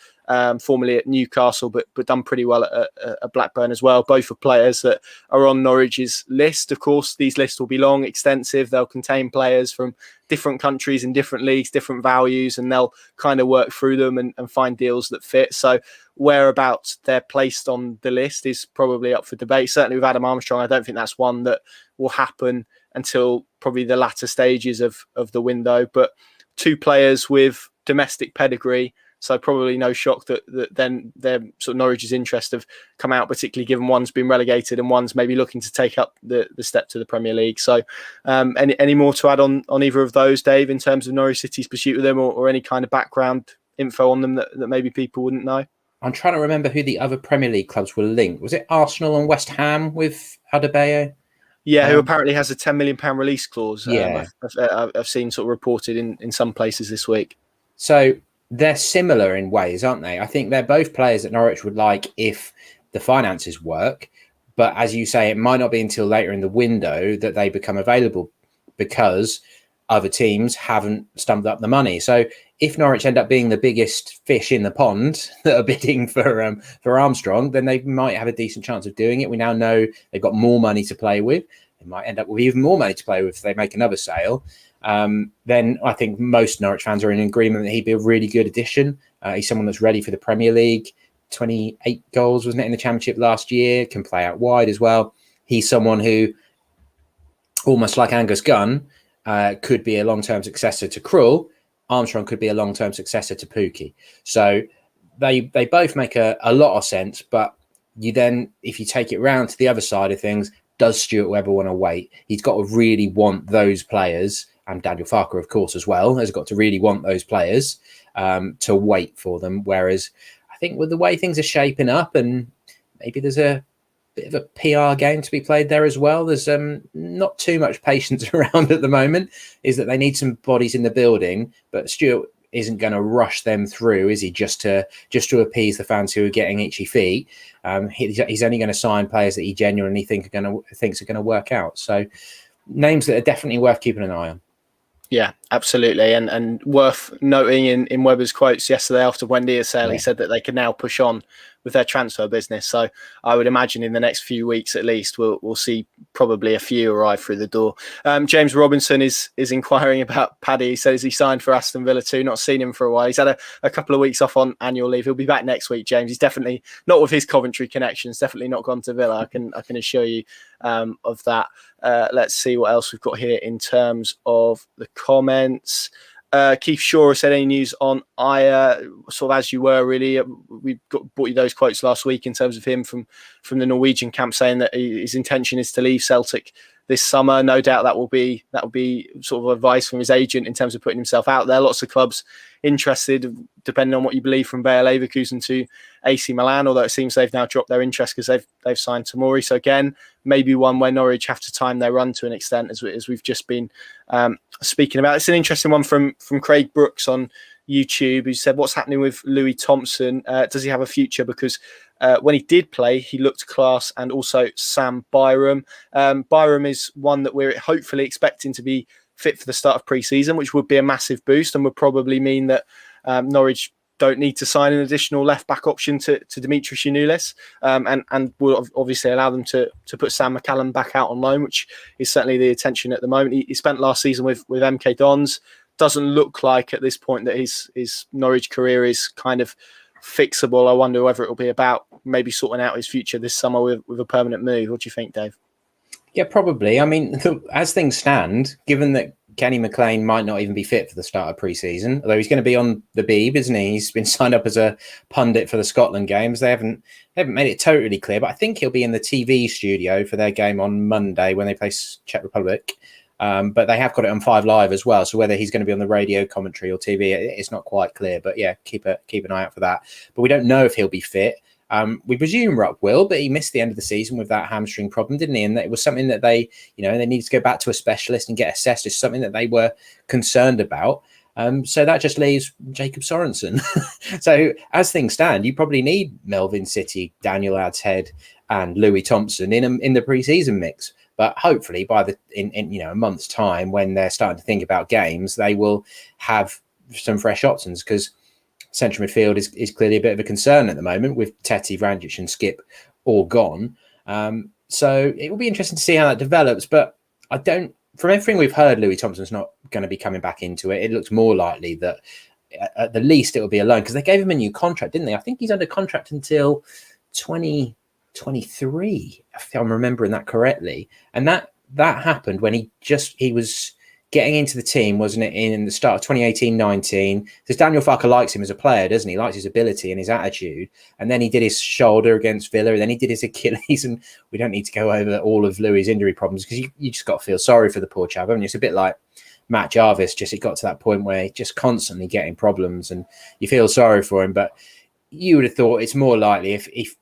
formerly at Newcastle, but done pretty well at Blackburn as well. Both are players that are on Norwich's list. Of course, these lists will be long, extensive. They'll contain players from different countries and different leagues, different values, and they'll kind of work through them and find deals that fit. So whereabouts they're placed on the list is probably up for debate. Certainly with Adam Armstrong, I don't think that's one that will happen until probably the latter stages of the window. But two players with domestic pedigree, so probably no shock that then their sort of Norwich's interest have come out, particularly given one's been relegated and one's maybe looking to take up the step to the Premier League. So any more to add on either of those, Dave, in terms of Norwich City's pursuit of them or any kind of background info on them that maybe people wouldn't know? I'm trying to remember who the other Premier League clubs were linked. Was it Arsenal and West Ham with Adebayo? Yeah, who apparently has a £10 million release clause. Yeah. I've seen sort of reported in some places this week. So they're similar in ways, aren't they? I think they're both players that Norwich would like if the finances work. But as you say, it might not be until later in the window that they become available because other teams haven't stumped up the money. So if Norwich end up being the biggest fish in the pond that are bidding for Armstrong, then they might have a decent chance of doing it. We now know they've got more money to play with. They might end up with even more money to play with if they make another sale. Then I think most Norwich fans are in agreement that he'd be a really good addition. He's someone that's ready for the Premier League. 28 goals, wasn't it, in the Championship last year? Can play out wide as well. He's someone who, almost like Angus Gunn, could be a long-term successor to Krul. Armstrong could be a long-term successor to Pukki. So they both make a lot of sense, but you then, if you take it round to the other side of things, does Stuart Webber want to wait? He's got to really want those players, and Daniel Farke, of course, as well, has got to really want those players to wait for them. Whereas I think with the way things are shaping up, and maybe there's a bit of a PR game to be played there as well. There's not too much patience around at the moment, is that they need some bodies in the building, but Stuart isn't going to rush them through, is he, just to appease the fans who are getting itchy feet. He's only going to sign players that he genuinely thinks are going to work out. So names that are definitely worth keeping an eye on. Yeah, Absolutely, and worth noting in Webber's quotes yesterday after Buendia's sale, he said that they can now push on with their transfer business. So I would imagine in the next few weeks at least we'll see probably a few arrive through the door. James Robinson is inquiring about Paddy. He says he signed for Aston Villa too. Not seen him for a while. He's had a couple of weeks off on annual leave. He'll be back next week. James, he's definitely not with his Coventry connections. Definitely not gone to Villa. I can assure you of that. Let's see what else we've got here in terms of the comments. Keith Shaw said, any news on Aya? Sort of as you were, really. We brought you those quotes last week in terms of him from the Norwegian camp saying that his intention is to leave Celtic this summer. No doubt that will be sort of advice from his agent in terms of putting himself out there. Lots of clubs interested, depending on what you believe, from Bayer Leverkusen to AC Milan, although it seems they've now dropped their interest because they've signed Tomori. So again, maybe one where Norwich have to time their run to an extent, as we've just been speaking about. It's an interesting one from Craig Brooks on YouTube, who said, what's happening with Louis Thompson? Does he have a future? Because when he did play, he looked class. And also Sam Byram. Byram is one that we're hopefully expecting to be fit for the start of pre-season, which would be a massive boost and would probably mean that Norwich don't need to sign an additional left-back option to Dimitris Giannoulis, and will obviously allow them to put Sam McCallum back out on loan, which is certainly the attention at the moment. He spent last season with MK Dons. Doesn't look like at this point that his Norwich career is kind of fixable. I wonder whether it will be about maybe sorting out his future this summer with a permanent move. What do you think, Dave? Yeah, probably. I mean, as things stand, given that Kenny McLean might not even be fit for the start of pre-season, although he's going to be on the Beeb, isn't he? He's been signed up as a pundit for the Scotland games. They haven't made it totally clear, but I think he'll be in the TV studio for their game on Monday when they play Czech Republic. But they have got it on 5 Live as well. So whether he's going to be on the radio commentary or TV, it's not quite clear. But yeah, keep an eye out for that. But we don't know if he'll be fit. We presume Ruck will, but he missed the end of the season with that hamstring problem, didn't he? And it was something that they needed to go back to a specialist and get assessed. It's something that they were concerned about. So that just leaves Jacob Sorensen. So as things stand, you probably need Melvin City, Daniel Adshead, and Louis Thompson in the pre-season mix. But hopefully by in a month's time, when they're starting to think about games, they will have some fresh options, because central midfield is clearly a bit of a concern at the moment with Teti, Vrancic and Skip all gone. So it will be interesting to see how that develops. But from everything we've heard, Louis Thompson's not going to be coming back into it. It looks more likely that at the least it will be a loan, because they gave him a new contract, didn't they? I think he's under contract until 2023, if I'm remembering that correctly. And that happened when he was getting into the team, wasn't it, in the start of 2018-19? Because Daniel Farker likes him as a player, doesn't he? He likes his ability and his attitude. And then he did his shoulder against Villa, and then he did his Achilles. And we don't need to go over all of Louis' injury problems, because you just got to feel sorry for the poor chap. I mean, it's a bit like Matt Jarvis. It got to that point where he's just constantly getting problems, and you feel sorry for him. But you would have thought it's more likely if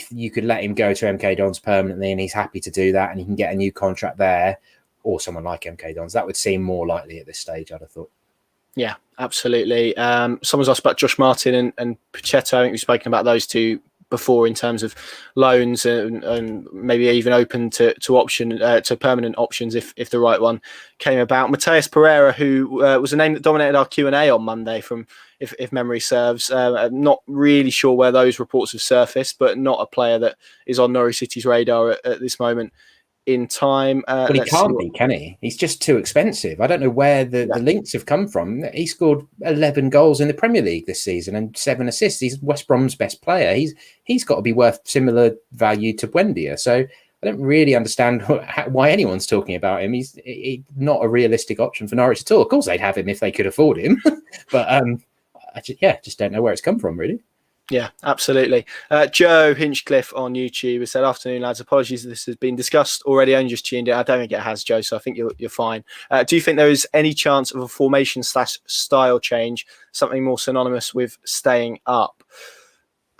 you could let him go to MK Dons permanently, and he's happy to do that, and he can get a new contract there, or someone like MK Dons. That would seem more likely at this stage, I'd have thought. Yeah, absolutely. Someone's asked about Josh Martin and Pacheco. I think we've spoken about those two before in terms of loans and maybe even open to permanent options if the right one came about. Mateus Pereira, who was a name that dominated our Q&A on Monday, from if memory serves. Not really sure where those reports have surfaced, but not a player that is on Norwich City's radar at this moment in time. Well, he can't be, can he? He's just too expensive. I don't know where the links have come from. He scored 11 goals in the Premier League this season and 7 assists. He's West Brom's best player. He's got to be worth similar value to Buendia. So I don't really understand why anyone's talking about him. He's not a realistic option for Norwich at all. Of course, they'd have him if they could afford him. But I just don't know where it's come from, really. Yeah, absolutely. Joe Hinchcliffe on YouTube has said, afternoon, lads. Apologies if this has been discussed already. I only just tuned in. I don't think it has, Joe, so I think you're fine. Do you think there is any chance of a formation / style change, something more synonymous with staying up?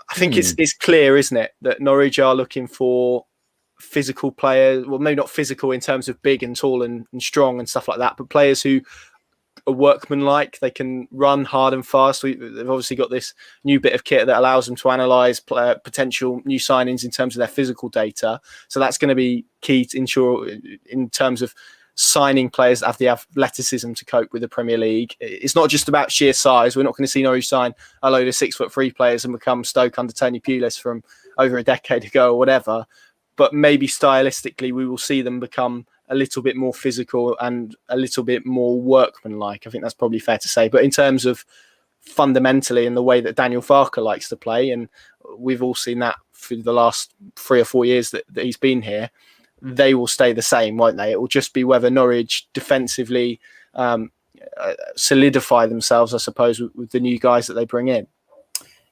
I think it's clear, isn't it, that Norwich are looking for physical players. Well, maybe not physical in terms of big and tall and strong and stuff like that, but players who are workmanlike. They can run hard and fast. They've obviously got this new bit of kit that allows them to analyse potential new signings in terms of their physical data. So that's going to be key to ensure in terms of signing players that have the athleticism to cope with the Premier League. It's not just about sheer size. We're not going to see Norwich sign a load of 6'3" players and become Stoke under Tony Pulis from over a decade ago or whatever. But maybe stylistically, we will see them become a little bit more physical and a little bit more workmanlike. I think that's probably fair to say. But in terms of fundamentally in the way that Daniel Farke likes to play, and we've all seen that for the last 3 or 4 years that he's been here, they will stay the same, won't they? It will just be whether Norwich defensively solidify themselves, I suppose, with the new guys that they bring in.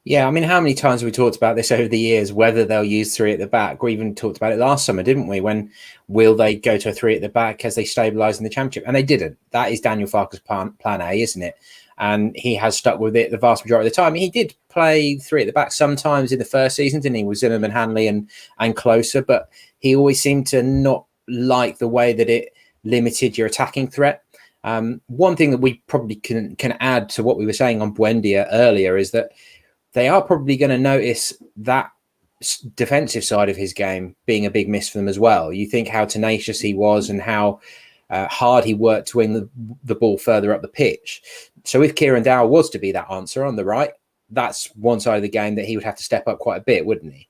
Yeah, I mean, how many times have we talked about this over the years, whether they'll use 3 at the back? We even talked about it last summer, didn't we? When will they go to a 3 at the back as they stabilise in the Championship? And they didn't. That is Daniel Farke's plan A, isn't it? And he has stuck with it the vast majority of the time. He did play 3 at the back sometimes in the first season, didn't he, with Zimmerman, Hanley and Closer, but he always seemed to not like the way that it limited your attacking threat. One thing that we probably can add to what we were saying on Buendia earlier is that they are probably going to notice that defensive side of his game being a big miss for them as well. You think how tenacious he was and how hard he worked to win the ball further up the pitch. So if Kieran Dowell was to be that answer on the right, that's one side of the game that he would have to step up quite a bit, wouldn't he?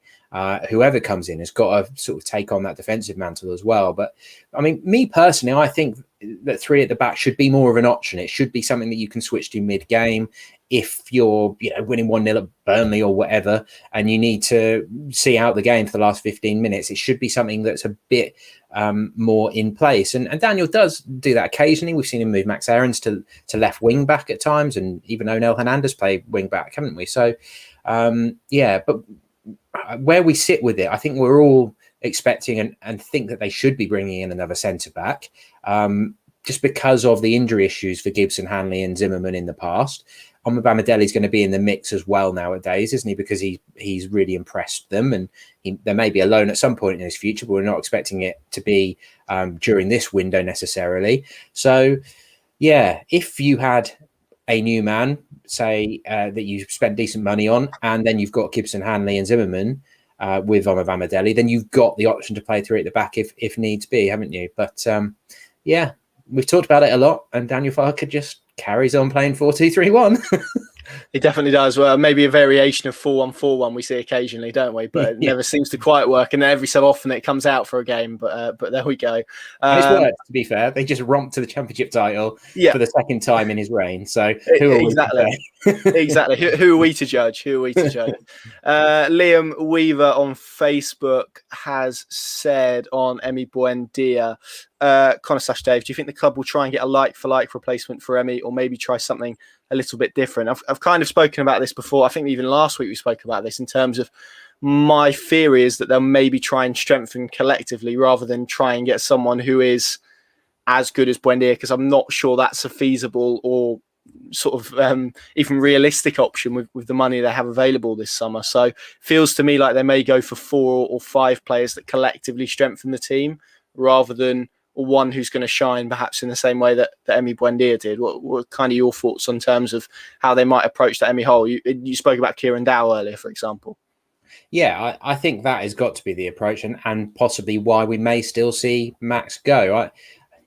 Whoever comes in has got to sort of take on that defensive mantle as well. But I mean, me personally, I think that 3 at the back should be more of an option. It should be something that you can switch to mid-game if you're winning 1-0 at Burnley or whatever, and you need to see out the game for the last 15 minutes. It should be something that's a bit more in place. And Daniel does do that occasionally. We've seen him move Max Aarons to left wing back at times, and even Onel Hernandez play wing back, haven't we? So, but where we sit with it, I think we're all expecting and think that they should be bringing in another centre-back just because of the injury issues for Gibson, Hanley and Zimmerman in the past. Omobamidele is going to be in the mix as well nowadays, isn't he? Because he's really impressed them, and there may be a loan at some point in his future, but we're not expecting it to be during this window necessarily. So, yeah, if you had a new man, say that you spent decent money on, and then you've got Gibson, Hanley and Zimmerman with Omobamidele, then you've got the option to play 3 at the back if needs be, haven't you? But we've talked about it a lot, and Daniel Farke just carries on playing 4-2-3-1. He definitely does. Well, maybe a variation of 4-1-4-1 we see occasionally, don't we? But it never seems to quite work. And every so often it comes out for a game. But there we go. And it's worked, to be fair. They just romped to the Championship title for the second time in his reign. So who are we to say? Exactly. Who are we to judge? Liam Weaver on Facebook has said on Emi Buendia, Connor/Dave, do you think the club will try and get a like-for-like replacement for Emi, or maybe try something a little bit different? I've kind of spoken about this before. I think even last week we spoke about this in terms of my theory is that they'll maybe try and strengthen collectively rather than try and get someone who is as good as Buendia, because I'm not sure that's a feasible or sort of even realistic option with the money they have available this summer. So feels to me like they may go for 4 or 5 players that collectively strengthen the team rather than one who's going to shine perhaps in the same way that Emi Buendia did. What kind of your thoughts on terms of how they might approach the Emi hole? You spoke about Kieran Dowell earlier, for example. Yeah, I think that has got to be the approach, and possibly why we may still see Max go.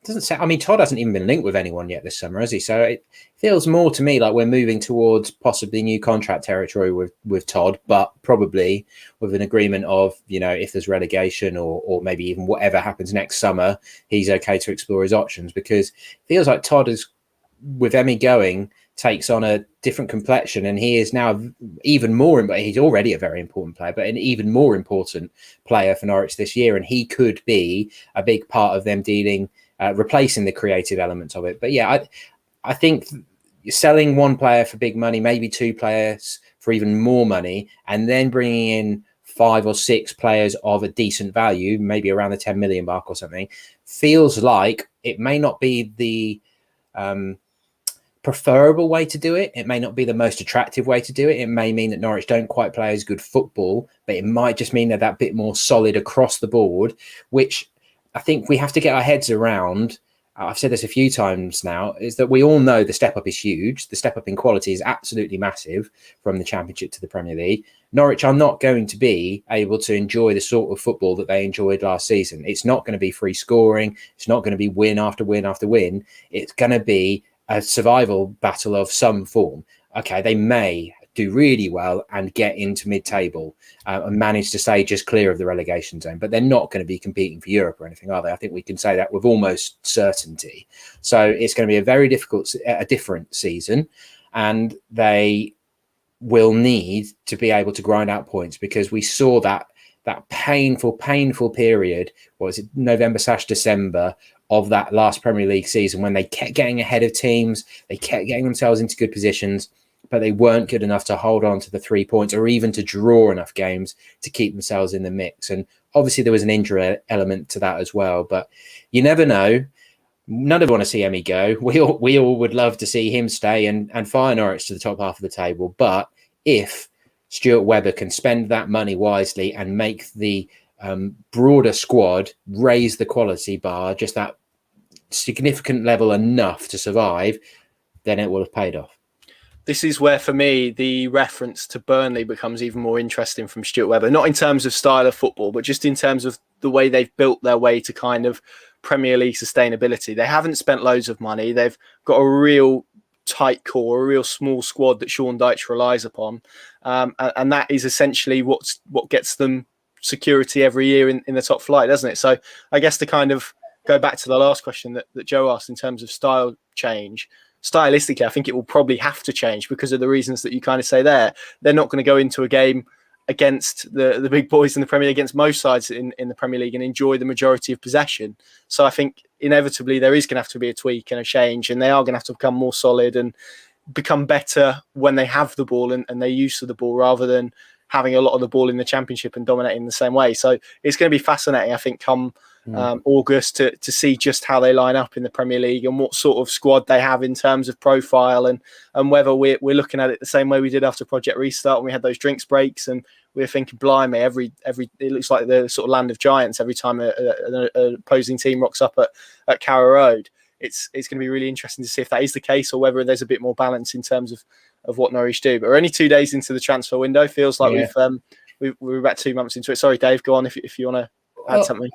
Doesn't say. I mean, Todd hasn't even been linked with anyone yet this summer, has he? So it feels more to me like we're moving towards possibly new contract territory with Todd, but probably with an agreement of, if there's relegation or maybe even whatever happens next summer, he's okay to explore his options, because it feels like Todd is, with Emi going, takes on a different complexion, and he is now even more. He's already a very important player, but an even more important player for Norwich this year, and he could be a big part of them replacing the creative elements of it. But yeah, I think selling one player for big money, maybe 2 players for even more money, and then bringing in 5 or 6 players of a decent value, maybe around the 10 million mark or something, feels like it may not be the preferable way to do it. It may not be the most attractive way to do it. It may mean that Norwich don't quite play as good football, but it might just mean they're that bit more solid across the board, which I think we have to get our heads around I've said this a few times now, is that we all know the step up is huge. The step up in quality is absolutely massive from the Championship to the Premier League. Norwich are not going to be able to enjoy the sort of football that they enjoyed last season. It's not going to be free scoring. It's not going to be win after win after win. It's going to be a survival battle of some form. Okay, they may do really well and get into mid-table and manage to stay just clear of the relegation zone, but they're not going to be competing for Europe or anything, are they? I think we can say that with almost certainty. So it's going to be a very different season, and they will need to be able to grind out points, because we saw that painful period, what was it, November/December of that last Premier League season, when they kept getting ahead of teams, they kept getting themselves into good positions, but they weren't good enough to hold on to the 3 points or even to draw enough games to keep themselves in the mix. And obviously there was an injury element to that as well, but you never know. None of us want to see Emmy go. We all would love to see him stay and fire Norwich to the top half of the table. But if Stuart Webber can spend that money wisely and make the broader squad raise the quality bar just that significant level enough to survive, then it will have paid off. This is where, for me, the reference to Burnley becomes even more interesting from Stuart Webber, not in terms of style of football, but just in terms of the way they've built their way to kind of Premier League sustainability. They haven't spent loads of money. They've got a real tight core, a real small squad that Sean Dyche relies upon. And that is essentially what gets them security every year in the top flight, doesn't it? So I guess to kind of go back to the last question that Joe asked in terms of style change, stylistically, I think it will probably have to change because of the reasons that you kind of say there. They're not going to go into a game against the big boys in the Premier League, against most sides in the Premier League, and enjoy the majority of possession. So I think inevitably there is going to have to be a tweak and a change, and they are going to have to become more solid and become better when they have the ball and they're used to the ball, rather than having a lot of the ball in the Championship and dominating the same way. So it's going to be fascinating, I think, come August to see just how they line up in the Premier League and what sort of squad they have in terms of profile, and whether we're looking at it the same way we did after Project Restart when we had those drinks breaks and we were thinking, blimey, every it looks like the sort of land of giants every time an opposing team rocks up at Carrow Road. It's going to be really interesting to see if that is the case, or whether there's a bit more balance in terms of what Norwich do. But we're only 2 days into the transfer window. Feels like we're about 2 months into it. Sorry, Dave, go on if you want to add something.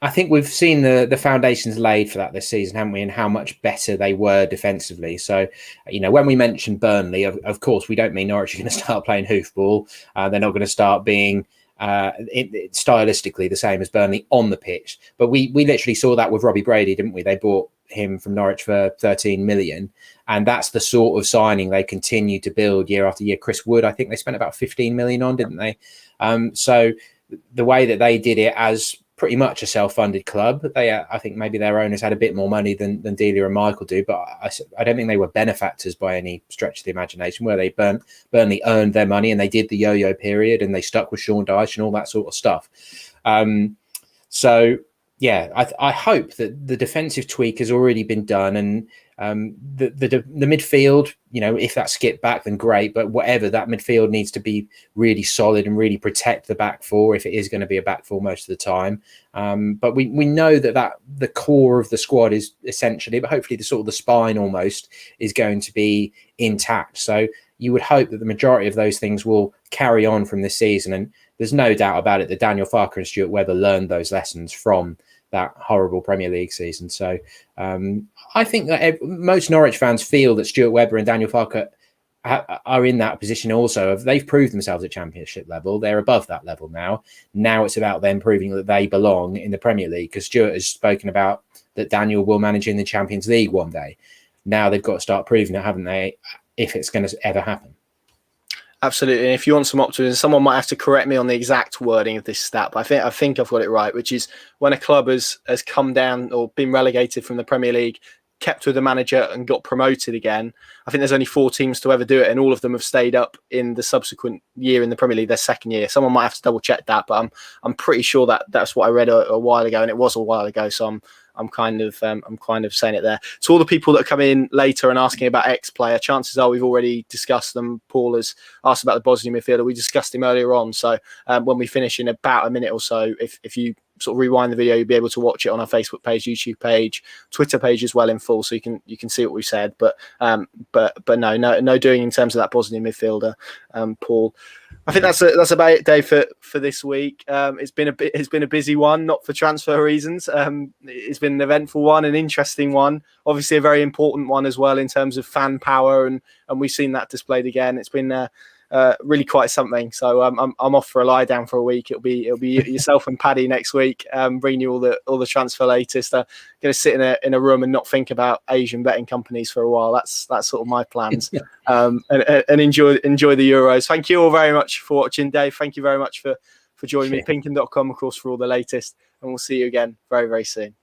I think we've seen the foundations laid for that this season, haven't we? And how much better they were defensively. So, when we mention Burnley, of course, we don't mean Norwich are going to start playing hoofball. They're not going to start being stylistically the same as Burnley on the pitch. But we literally saw that with Robbie Brady, didn't we? They bought him from Norwich for 13 million. And that's the sort of signing they continue to build year after year. Chris Wood, I think they spent about 15 million on, didn't they? So the way that they did it as pretty much a self-funded club, I think maybe their owners had a bit more money than Delia and Michael do, but I don't think they were benefactors by any stretch of the imagination, where they Burnley earned their money and they did the yo-yo period and they stuck with Sean Dyche and all that sort of stuff. So yeah, I hope that the defensive tweak has already been done, and the midfield, if that's skipped back, then great. But whatever, that midfield needs to be really solid and really protect the back four, if it is going to be a back four most of the time. But we know that the core of the squad is essentially, but hopefully the sort of the spine almost is going to be intact. So you would hope that the majority of those things will carry on from this season. And there's no doubt about it that Daniel Farke and Stuart Webber learned those lessons from that horrible Premier League season. So I think that most Norwich fans feel that Stuart Webber and Daniel Farke are in that position also. They've proved themselves at Championship level. They're above that level now. Now it's about them proving that they belong in the Premier League, because Stuart has spoken about that Daniel will manage in the Champions League one day. Now they've got to start proving it, haven't they, if it's going to ever happen. Absolutely. And if you want some optimism, someone might have to correct me on the exact wording of this stat, but I think I've got it right, which is when a club has come down or been relegated from the Premier League, kept with the manager and got promoted again, I think there's only 4 teams to ever do it, and all of them have stayed up in the subsequent year in the Premier League, their second year. Someone might have to double check that, but I'm pretty sure that's what I read a while ago, and it was a while ago, so I'm kind of saying it there. So all the people that come in later and asking about X-player, chances are we've already discussed them. Paul has asked about the Bosnian midfielder. We discussed him earlier on. So when we finish in about a minute or so, if you sort of rewind the video, you'll be able to watch it on our Facebook page, YouTube page, Twitter page as well in full, so you can see what we said. But no doing in terms of that Bosnian midfielder, Paul. I think that's about it, Dave, for this week. It's been a busy one, not for transfer reasons. It's been an eventful one, an interesting one, obviously a very important one as well in terms of fan power, and we've seen that displayed again. It's been really quite something. So I'm off for a lie down for a week. It'll be yourself and Paddy next week, bringing you all the transfer latest. Going to sit in a room and not think about Asian betting companies for a while. That's sort of my plans. And enjoy the Euros. Thank you all very much for watching, Dave. Thank you very much for joining me. Pinkin.com, of course, for all the latest, and we'll see you again very, very soon.